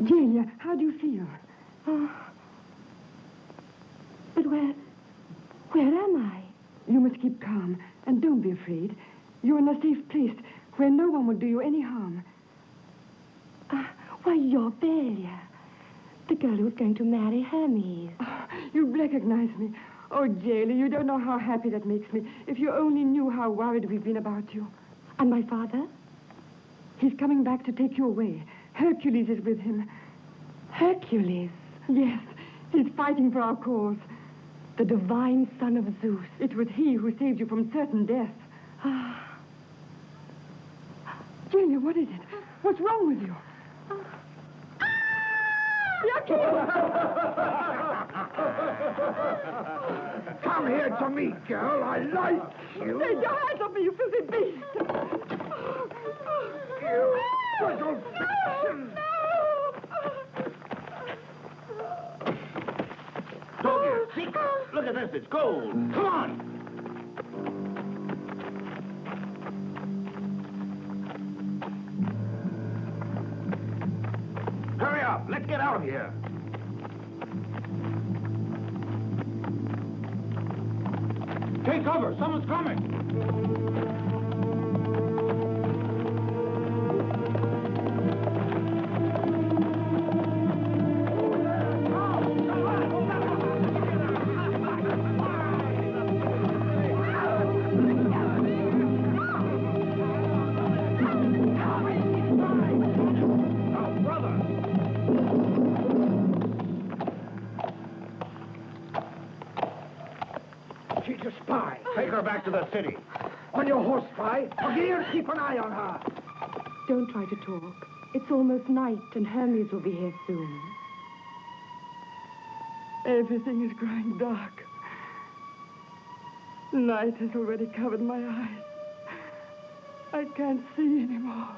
Delia, how do you feel? But where am I? You must keep calm, and don't be afraid. You're in a safe place where no one will do you any harm. Why, you're Daria, the girl who's going to marry Hermes. You recognize me. Oh, Delia, you don't know how happy that makes me. If you only knew how worried we've been about you. And my father? He's coming back to take you away. Hercules is with him. Hercules? Yes, he's fighting for our cause. The divine son of Zeus. It was he who saved you from certain death. Delia, what is it? What's wrong with you? Come here to me, girl. I like you. Take your hands off me, you filthy beast! You little fiction! Dog here, seek. Look at this, it's gold. Come on! Hurry up, let's get out of here. Take cover, someone's coming. She's a spy. Take her back to the city. On your horse, spy. Here, keep an eye on her. Don't try to talk. It's almost night, and Hermes will be here soon. Everything is growing dark. Night has already covered my eyes. I can't see anymore.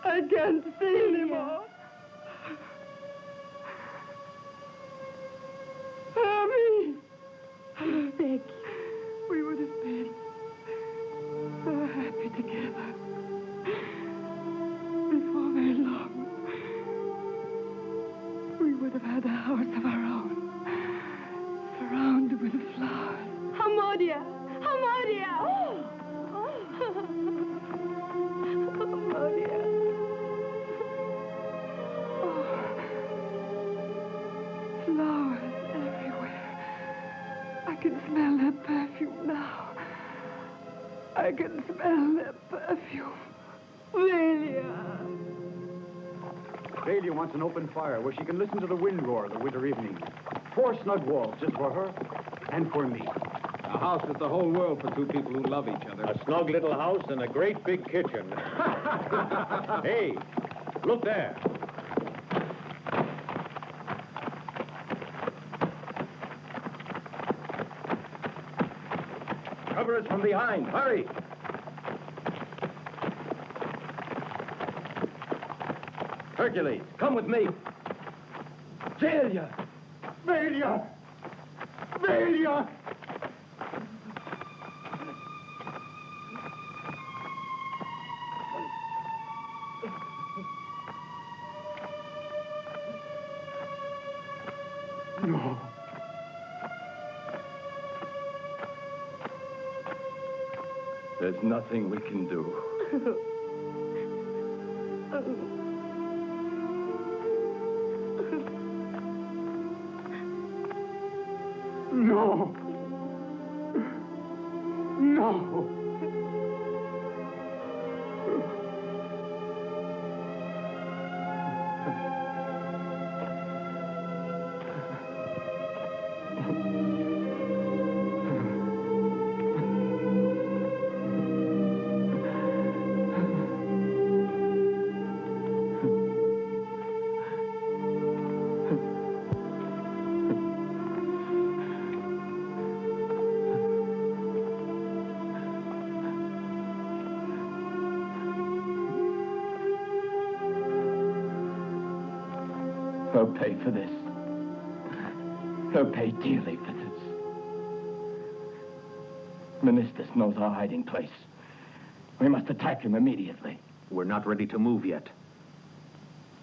I can't see anymore. Hermes! I beg you. We would have been so happy together. Before very long, we would have had a house of our own, surrounded with flowers. Hamodia! Hamodia! Hamodia. Flowers everywhere. I can smell their perfume now. I can smell their perfume. Delia. Delia wants an open fire where she can listen to the wind roar of the winter evening. 4 snug walls just for her and for me. A house is the whole world for two people who love each other. A snug little house and a great big kitchen. Hey, look there. Cover us from behind. Hurry. Hercules, come with me. Delia! Delia! Delia! No. There's nothing we can do. No. No. They'll pay for this. They'll pay dearly for this. Menistus knows our hiding place. We must attack him immediately. We're not ready to move yet.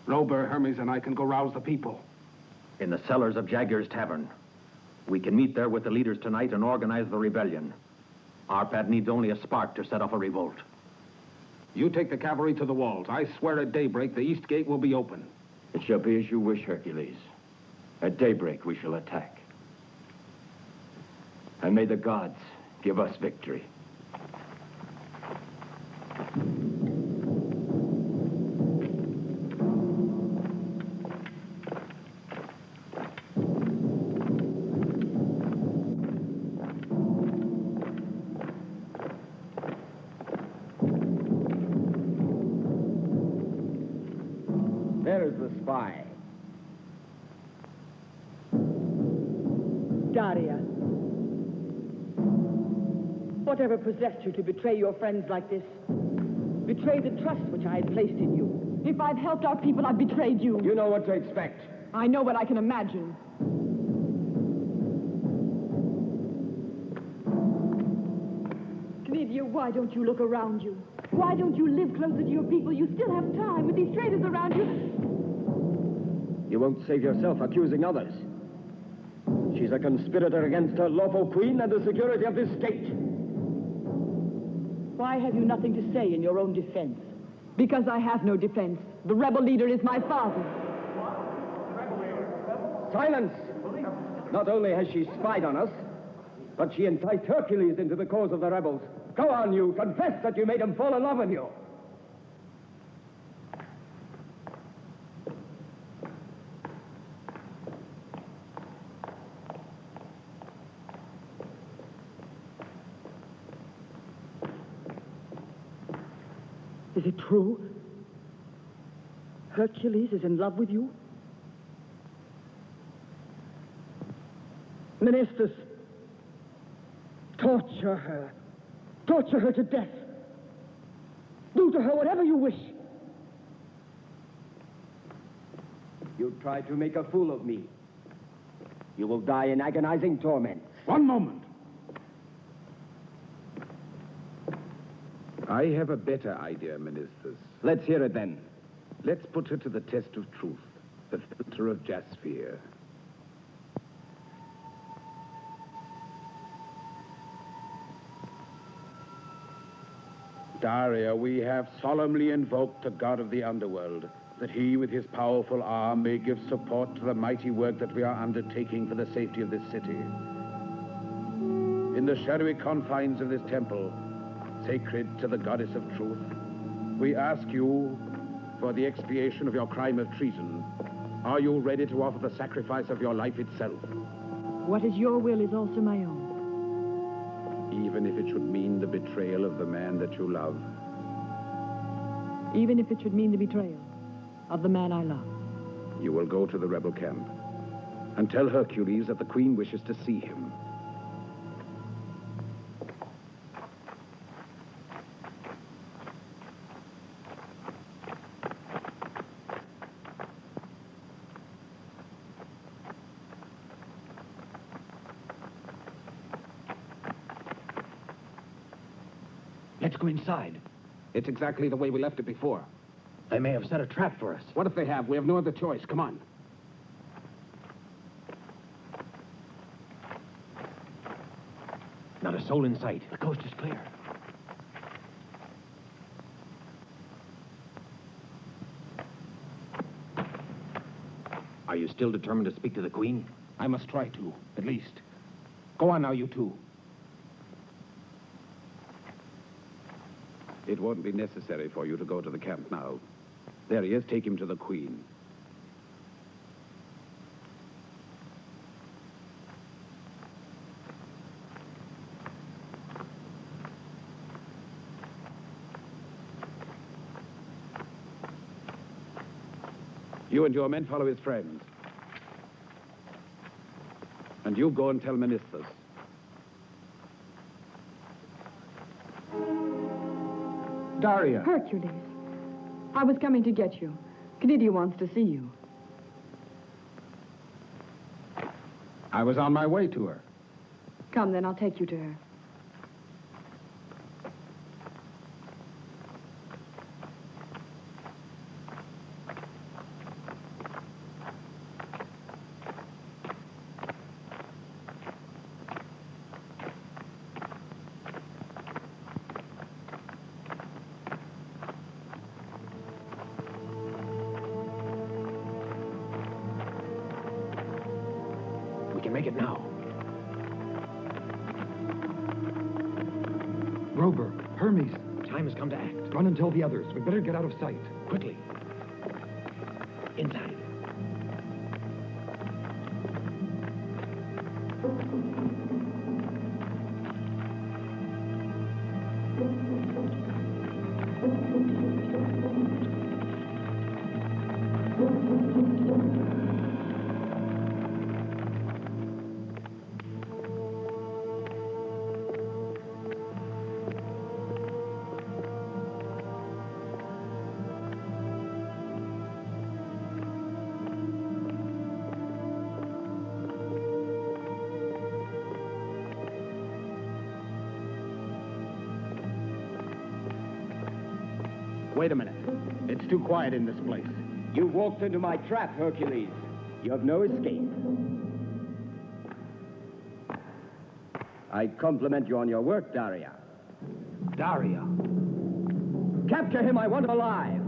Robert, Hermes, and I can go rouse the people. In the cellars of Jaggier's Tavern. We can meet there with the leaders tonight and organize the rebellion. Arpad needs only a spark to set off a revolt. You take the cavalry to the walls. I swear at daybreak the east gate will be open. It shall be as you wish, Hercules. At daybreak we shall attack. And may the gods give us victory. There's the spy. Daria. Whatever possessed you to betray your friends like this? Betray the trust which I had placed in you. If I've helped our people, I've betrayed you. You know what to expect. I know what I can imagine. Cnidia, why don't you look around you? Why don't you live closer to your people? You still have time with these traitors around you. You won't save yourself accusing others. She's a conspirator against her lawful queen and the security of this state. Why have you nothing to say in your own defense? Because I have no defense. The rebel leader is my father. Silence! Not only has she spied on us, but she enticed Hercules into the cause of the rebels. Go on, you. Confess that you made him fall in love with you. Is it true? Hercules is in love with you? Menistus, torture her. Torture her to death. Do to her whatever you wish. You tried to make a fool of me. You will die in agonizing torment. One moment. I have a better idea, Menistus. Let's hear it then. Let's put her to the test of truth, the filter of Jasphere. Daria, we have solemnly invoked the god of the underworld, that he with his powerful arm may give support to the mighty work that we are undertaking for the safety of this city. In the shadowy confines of this temple, sacred to the goddess of truth, we ask you, for the expiation of your crime of treason, are you ready to offer the sacrifice of your life itself? What is your will is also my own. Even if it should mean the betrayal of the man that you love? Even if it should mean the betrayal of the man I love. You will go to the rebel camp and tell Hercules that the queen wishes to see him. Let's go inside. It's exactly the way we left it before. They may have set a trap for us. What if they have? We have no other choice. Come on. Not a soul in sight. The coast is clear. Are you still determined to speak to the queen? I must try to, at least. Go on now, you two. It won't be necessary for you to go to the camp now. There he is. Take him to the queen. You and your men follow his friends. And you go and tell Menistus. Daria. Hercules. I was coming to get you. Cnidia wants to see you. I was on my way to her. Come, then, I'll take you to her. Broberg, Hermes. Time has come to act. Run and tell the others. We'd better get out of sight. Quickly. Inside. Wait a minute. It's too quiet in this place. You walked into my trap, Hercules. You have no escape. I compliment you on your work, Daria. Daria. Capture him, I want him alive.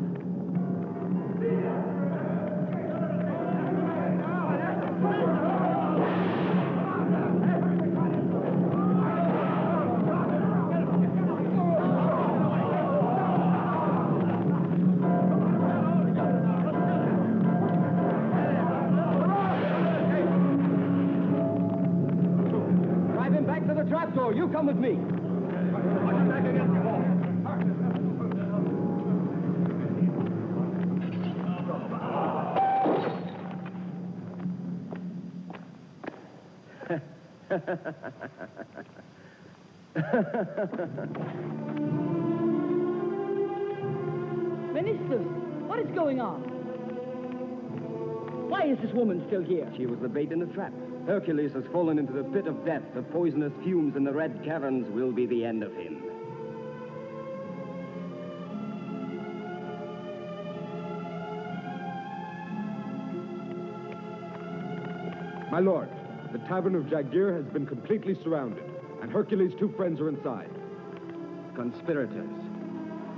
You come with me. Menistus, what is going on? Why is this woman still here? She was the bait in the trap. Hercules has fallen into the pit of death. The poisonous fumes in the red caverns will be the end of him. My lord, the tavern of Jaguar has been completely surrounded, and Hercules' two friends are inside. Conspirators.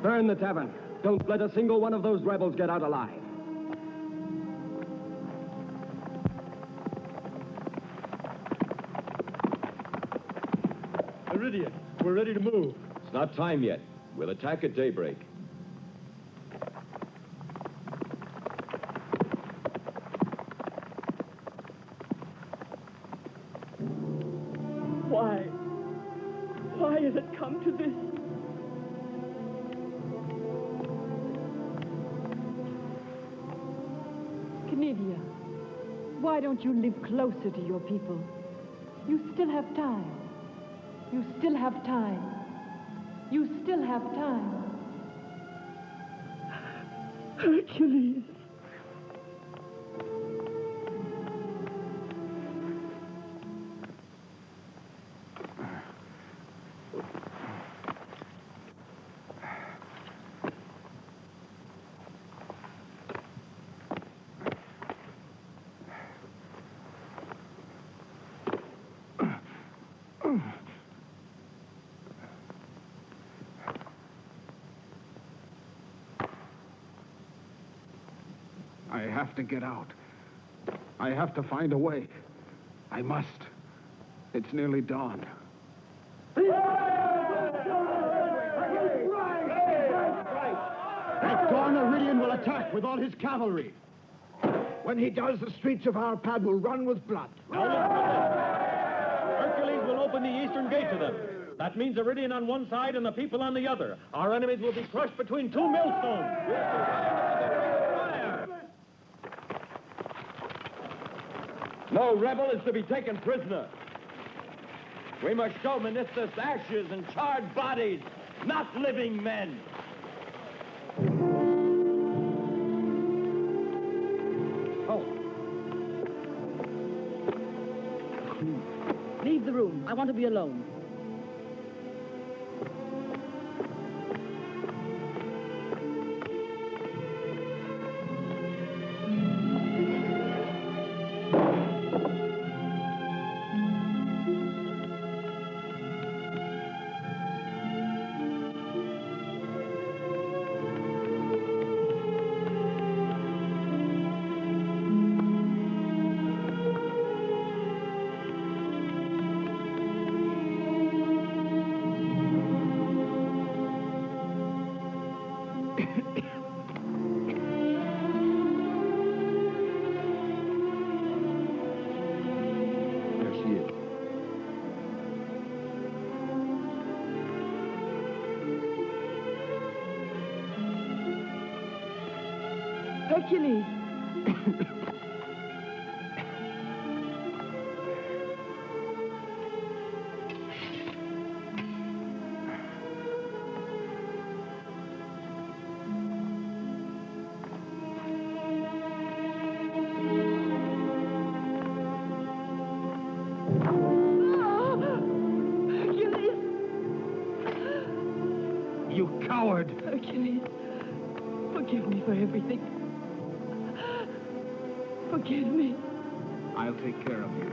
Burn the tavern. Don't let a single one of those rebels get out alive. Eridione, we're ready to move. It's not time yet. We'll attack at daybreak. Why has it come to this? Cnidia, why don't you live closer to your people? You still have time. You still have time. You still have time. Hercules. I have to get out. I have to find a way. I must. It's nearly dawn. At dawn, Eridione will attack with all his cavalry. When he does, the streets of Arpad will run with blood. Now listen to this. Hercules will open the eastern gate to them. That means Eridione on one side and the people on the other. Our enemies will be crushed between two millstones. No rebel is to be taken prisoner. We must show Menistus ashes and charred bodies, not living men. Leave the room. I want to be alone. There she is. Hercules! You coward! Hercules, forgive me for everything. Forgive me. I'll take care of you.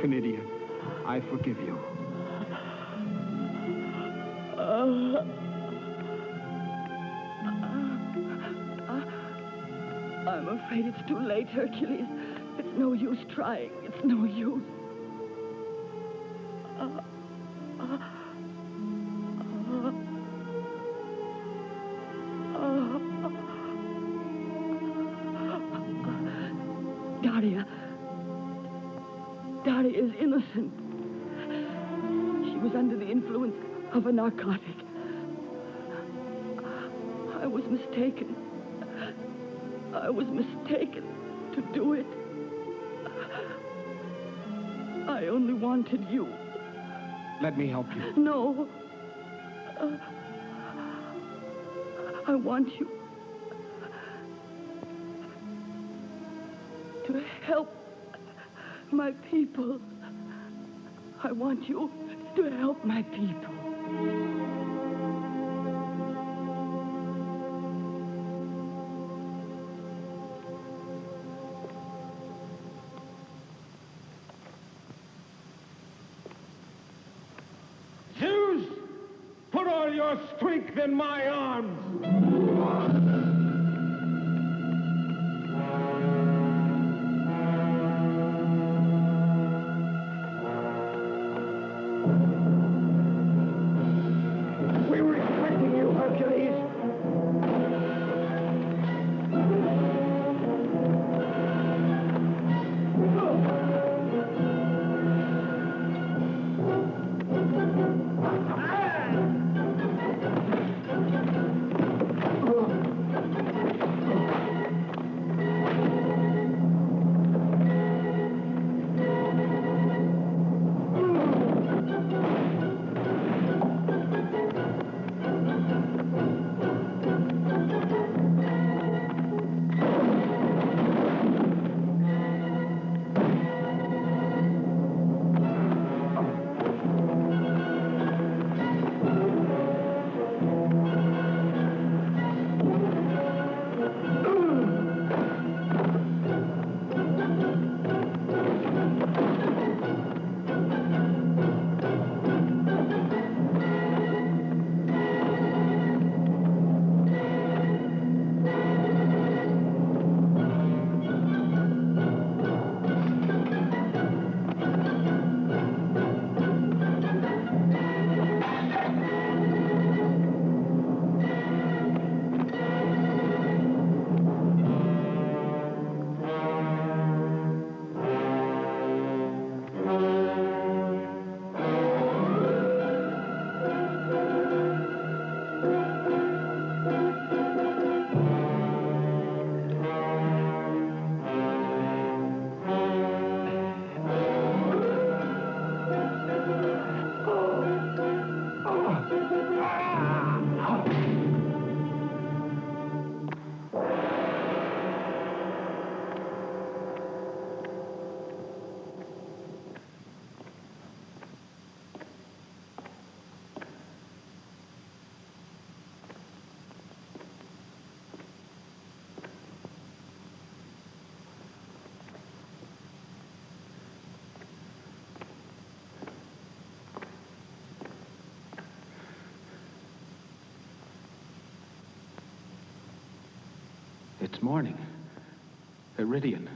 Cnidia, I forgive you. I'm afraid it's too late, Hercules. It's no use trying. It's no use. Daria is innocent. She was under the influence of a narcotic. I was mistaken. I was mistaken to do it. I only wanted you. Let me help you. No. I want you to help my people. I want you to help my people. Zeus, put all your strength in my arms. It's morning. Eridione.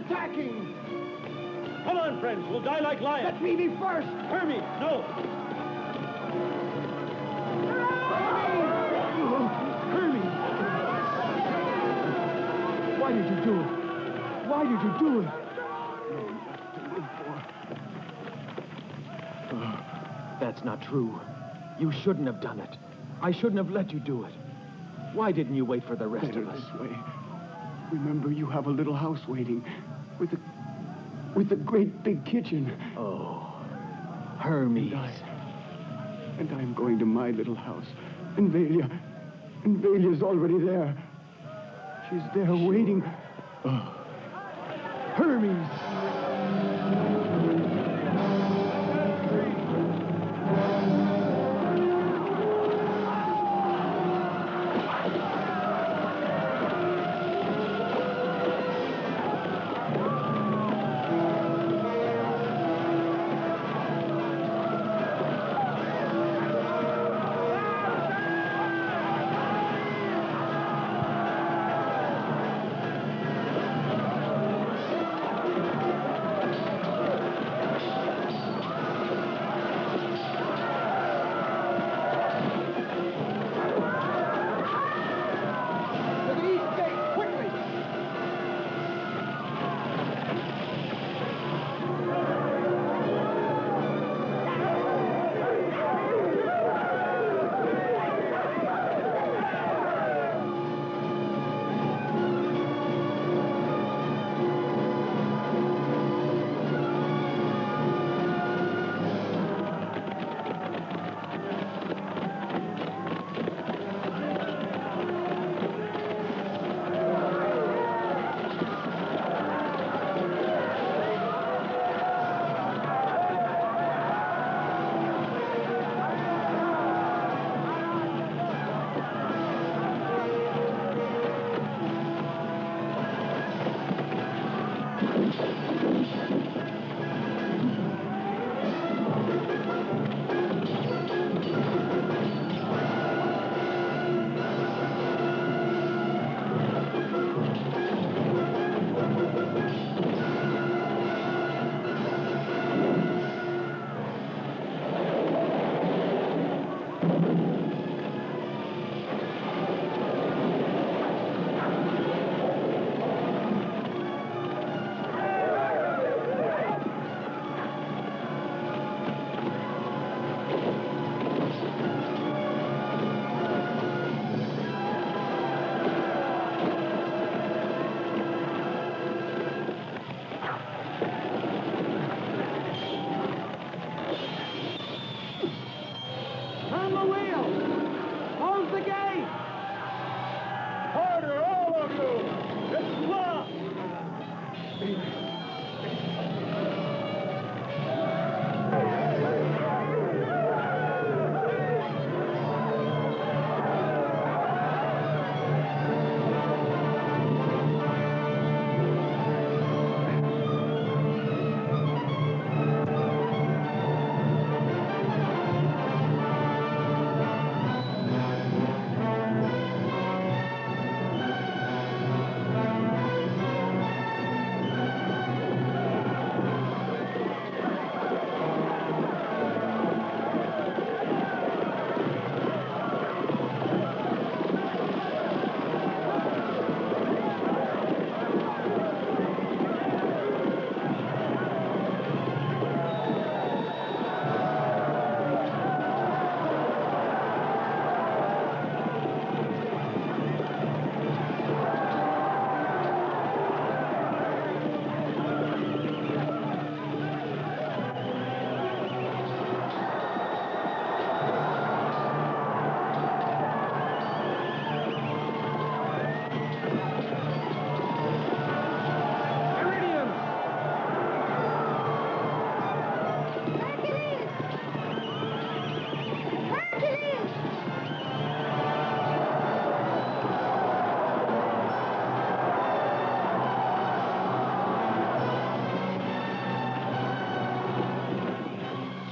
attacking! Come on, friends. We'll die like lions. Let me be first! Hermes, no. Hermes! Why did you do it? Why did you do it? That's not true. You shouldn't have done it. I shouldn't have let you do it. Why didn't you wait for the rest Better of us? this way. Remember, you have a little house waiting with a great big kitchen. Oh, Hermes. And I'm going to my little house. And Valia's already there. She's there waiting. Oh. Hermes!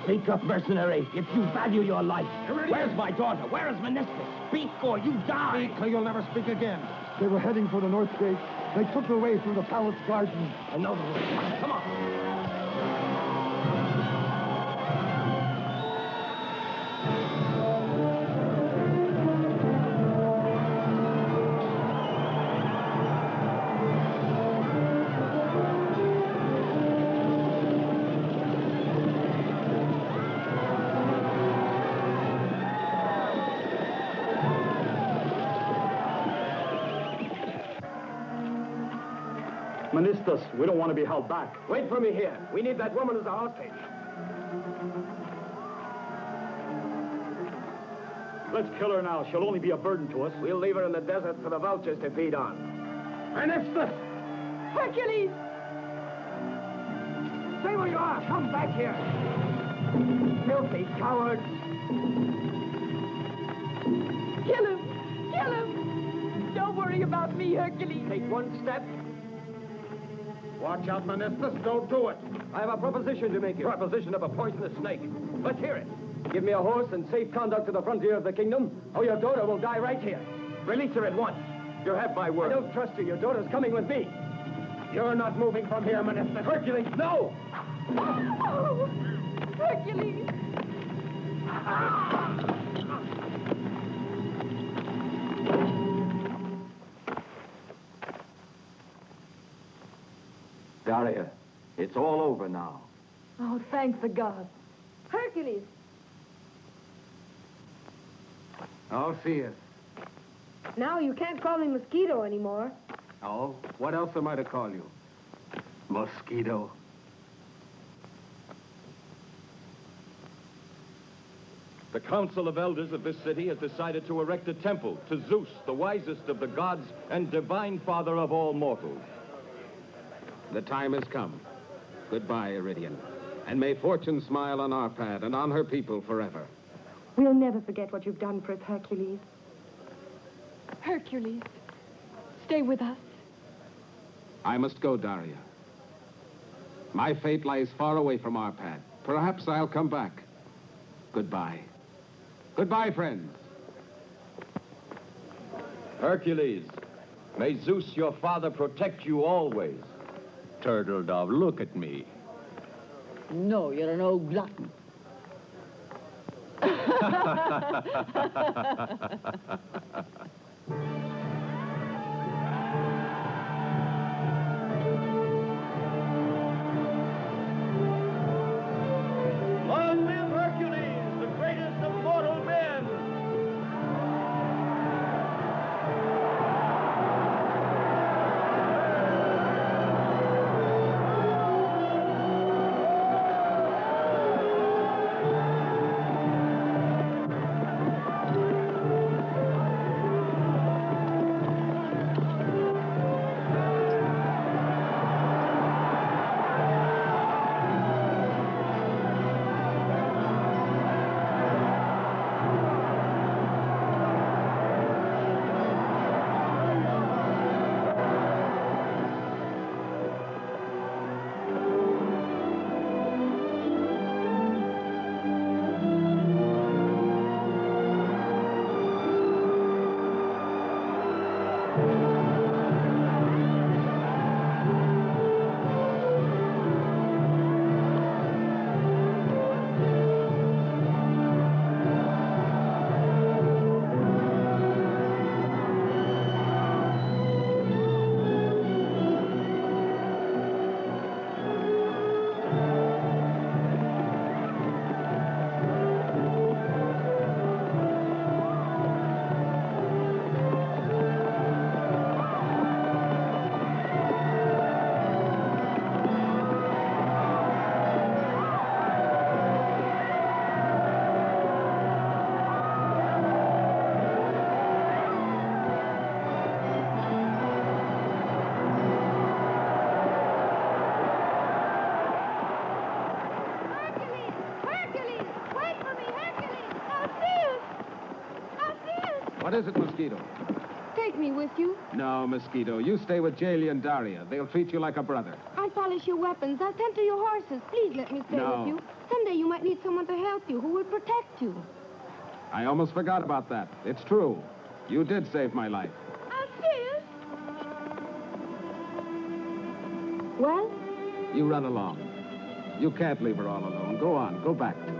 Speak up, mercenary, if you value your life. Where's my daughter? Where is Menistus? Speak or you die! Speak or you'll never speak again. They were heading for the north gate. They took their way through the palace garden. Another one. Come on. Menistus, we don't want to be held back. Wait for me here. We need that woman as a hostage. Let's kill her now. She'll only be a burden to us. We'll leave her in the desert for the vultures to feed on. Menistus! Hercules! Stay where you are. Come back here. Filthy cowards. Kill him! Kill him! Don't worry about me, Hercules. Take one step. Watch out, Menistus. Don't do it. I have a proposition to make you. Proposition of a poisonous snake. Let's hear it. Give me a horse and safe conduct to the frontier of the kingdom, or your daughter will die right here. Release her at once. You have my word. I don't trust you. Your daughter's coming with me. You're not moving from here, Menistus. Hercules, no! Oh, Hercules! Daria, it's all over now. Oh, thank the gods. Hercules! I'll see you. Now you can't call me Mosquito anymore. Oh, what else am I to call you? Mosquito. The Council of Elders of this city has decided to erect a temple to Zeus, the wisest of the gods and divine father of all mortals. The time has come. Goodbye, Eridione. And may fortune smile on Arpad and on her people forever. We'll never forget what you've done for us, Hercules. Hercules, stay with us. I must go, Daria. My fate lies far away from Arpad. Perhaps I'll come back. Goodbye. Goodbye, friends. Hercules, may Zeus, your father, protect you always. Turtle dove, look at me. No, you're an old glutton. Long live Hercules, the greatest of mortal men! What is it, Mosquito? Take me with you. No, Mosquito. You stay with Jaeli and Daria. They'll treat you like a brother. I'll polish your weapons. I'll tend to your horses. Please let me stay No. with you. Some someday you might need someone to help you, who will protect you. I almost forgot about that. It's true. You did save my life. Alpheus? Well? You run along. You can't leave her all alone. Go on. Go back to her.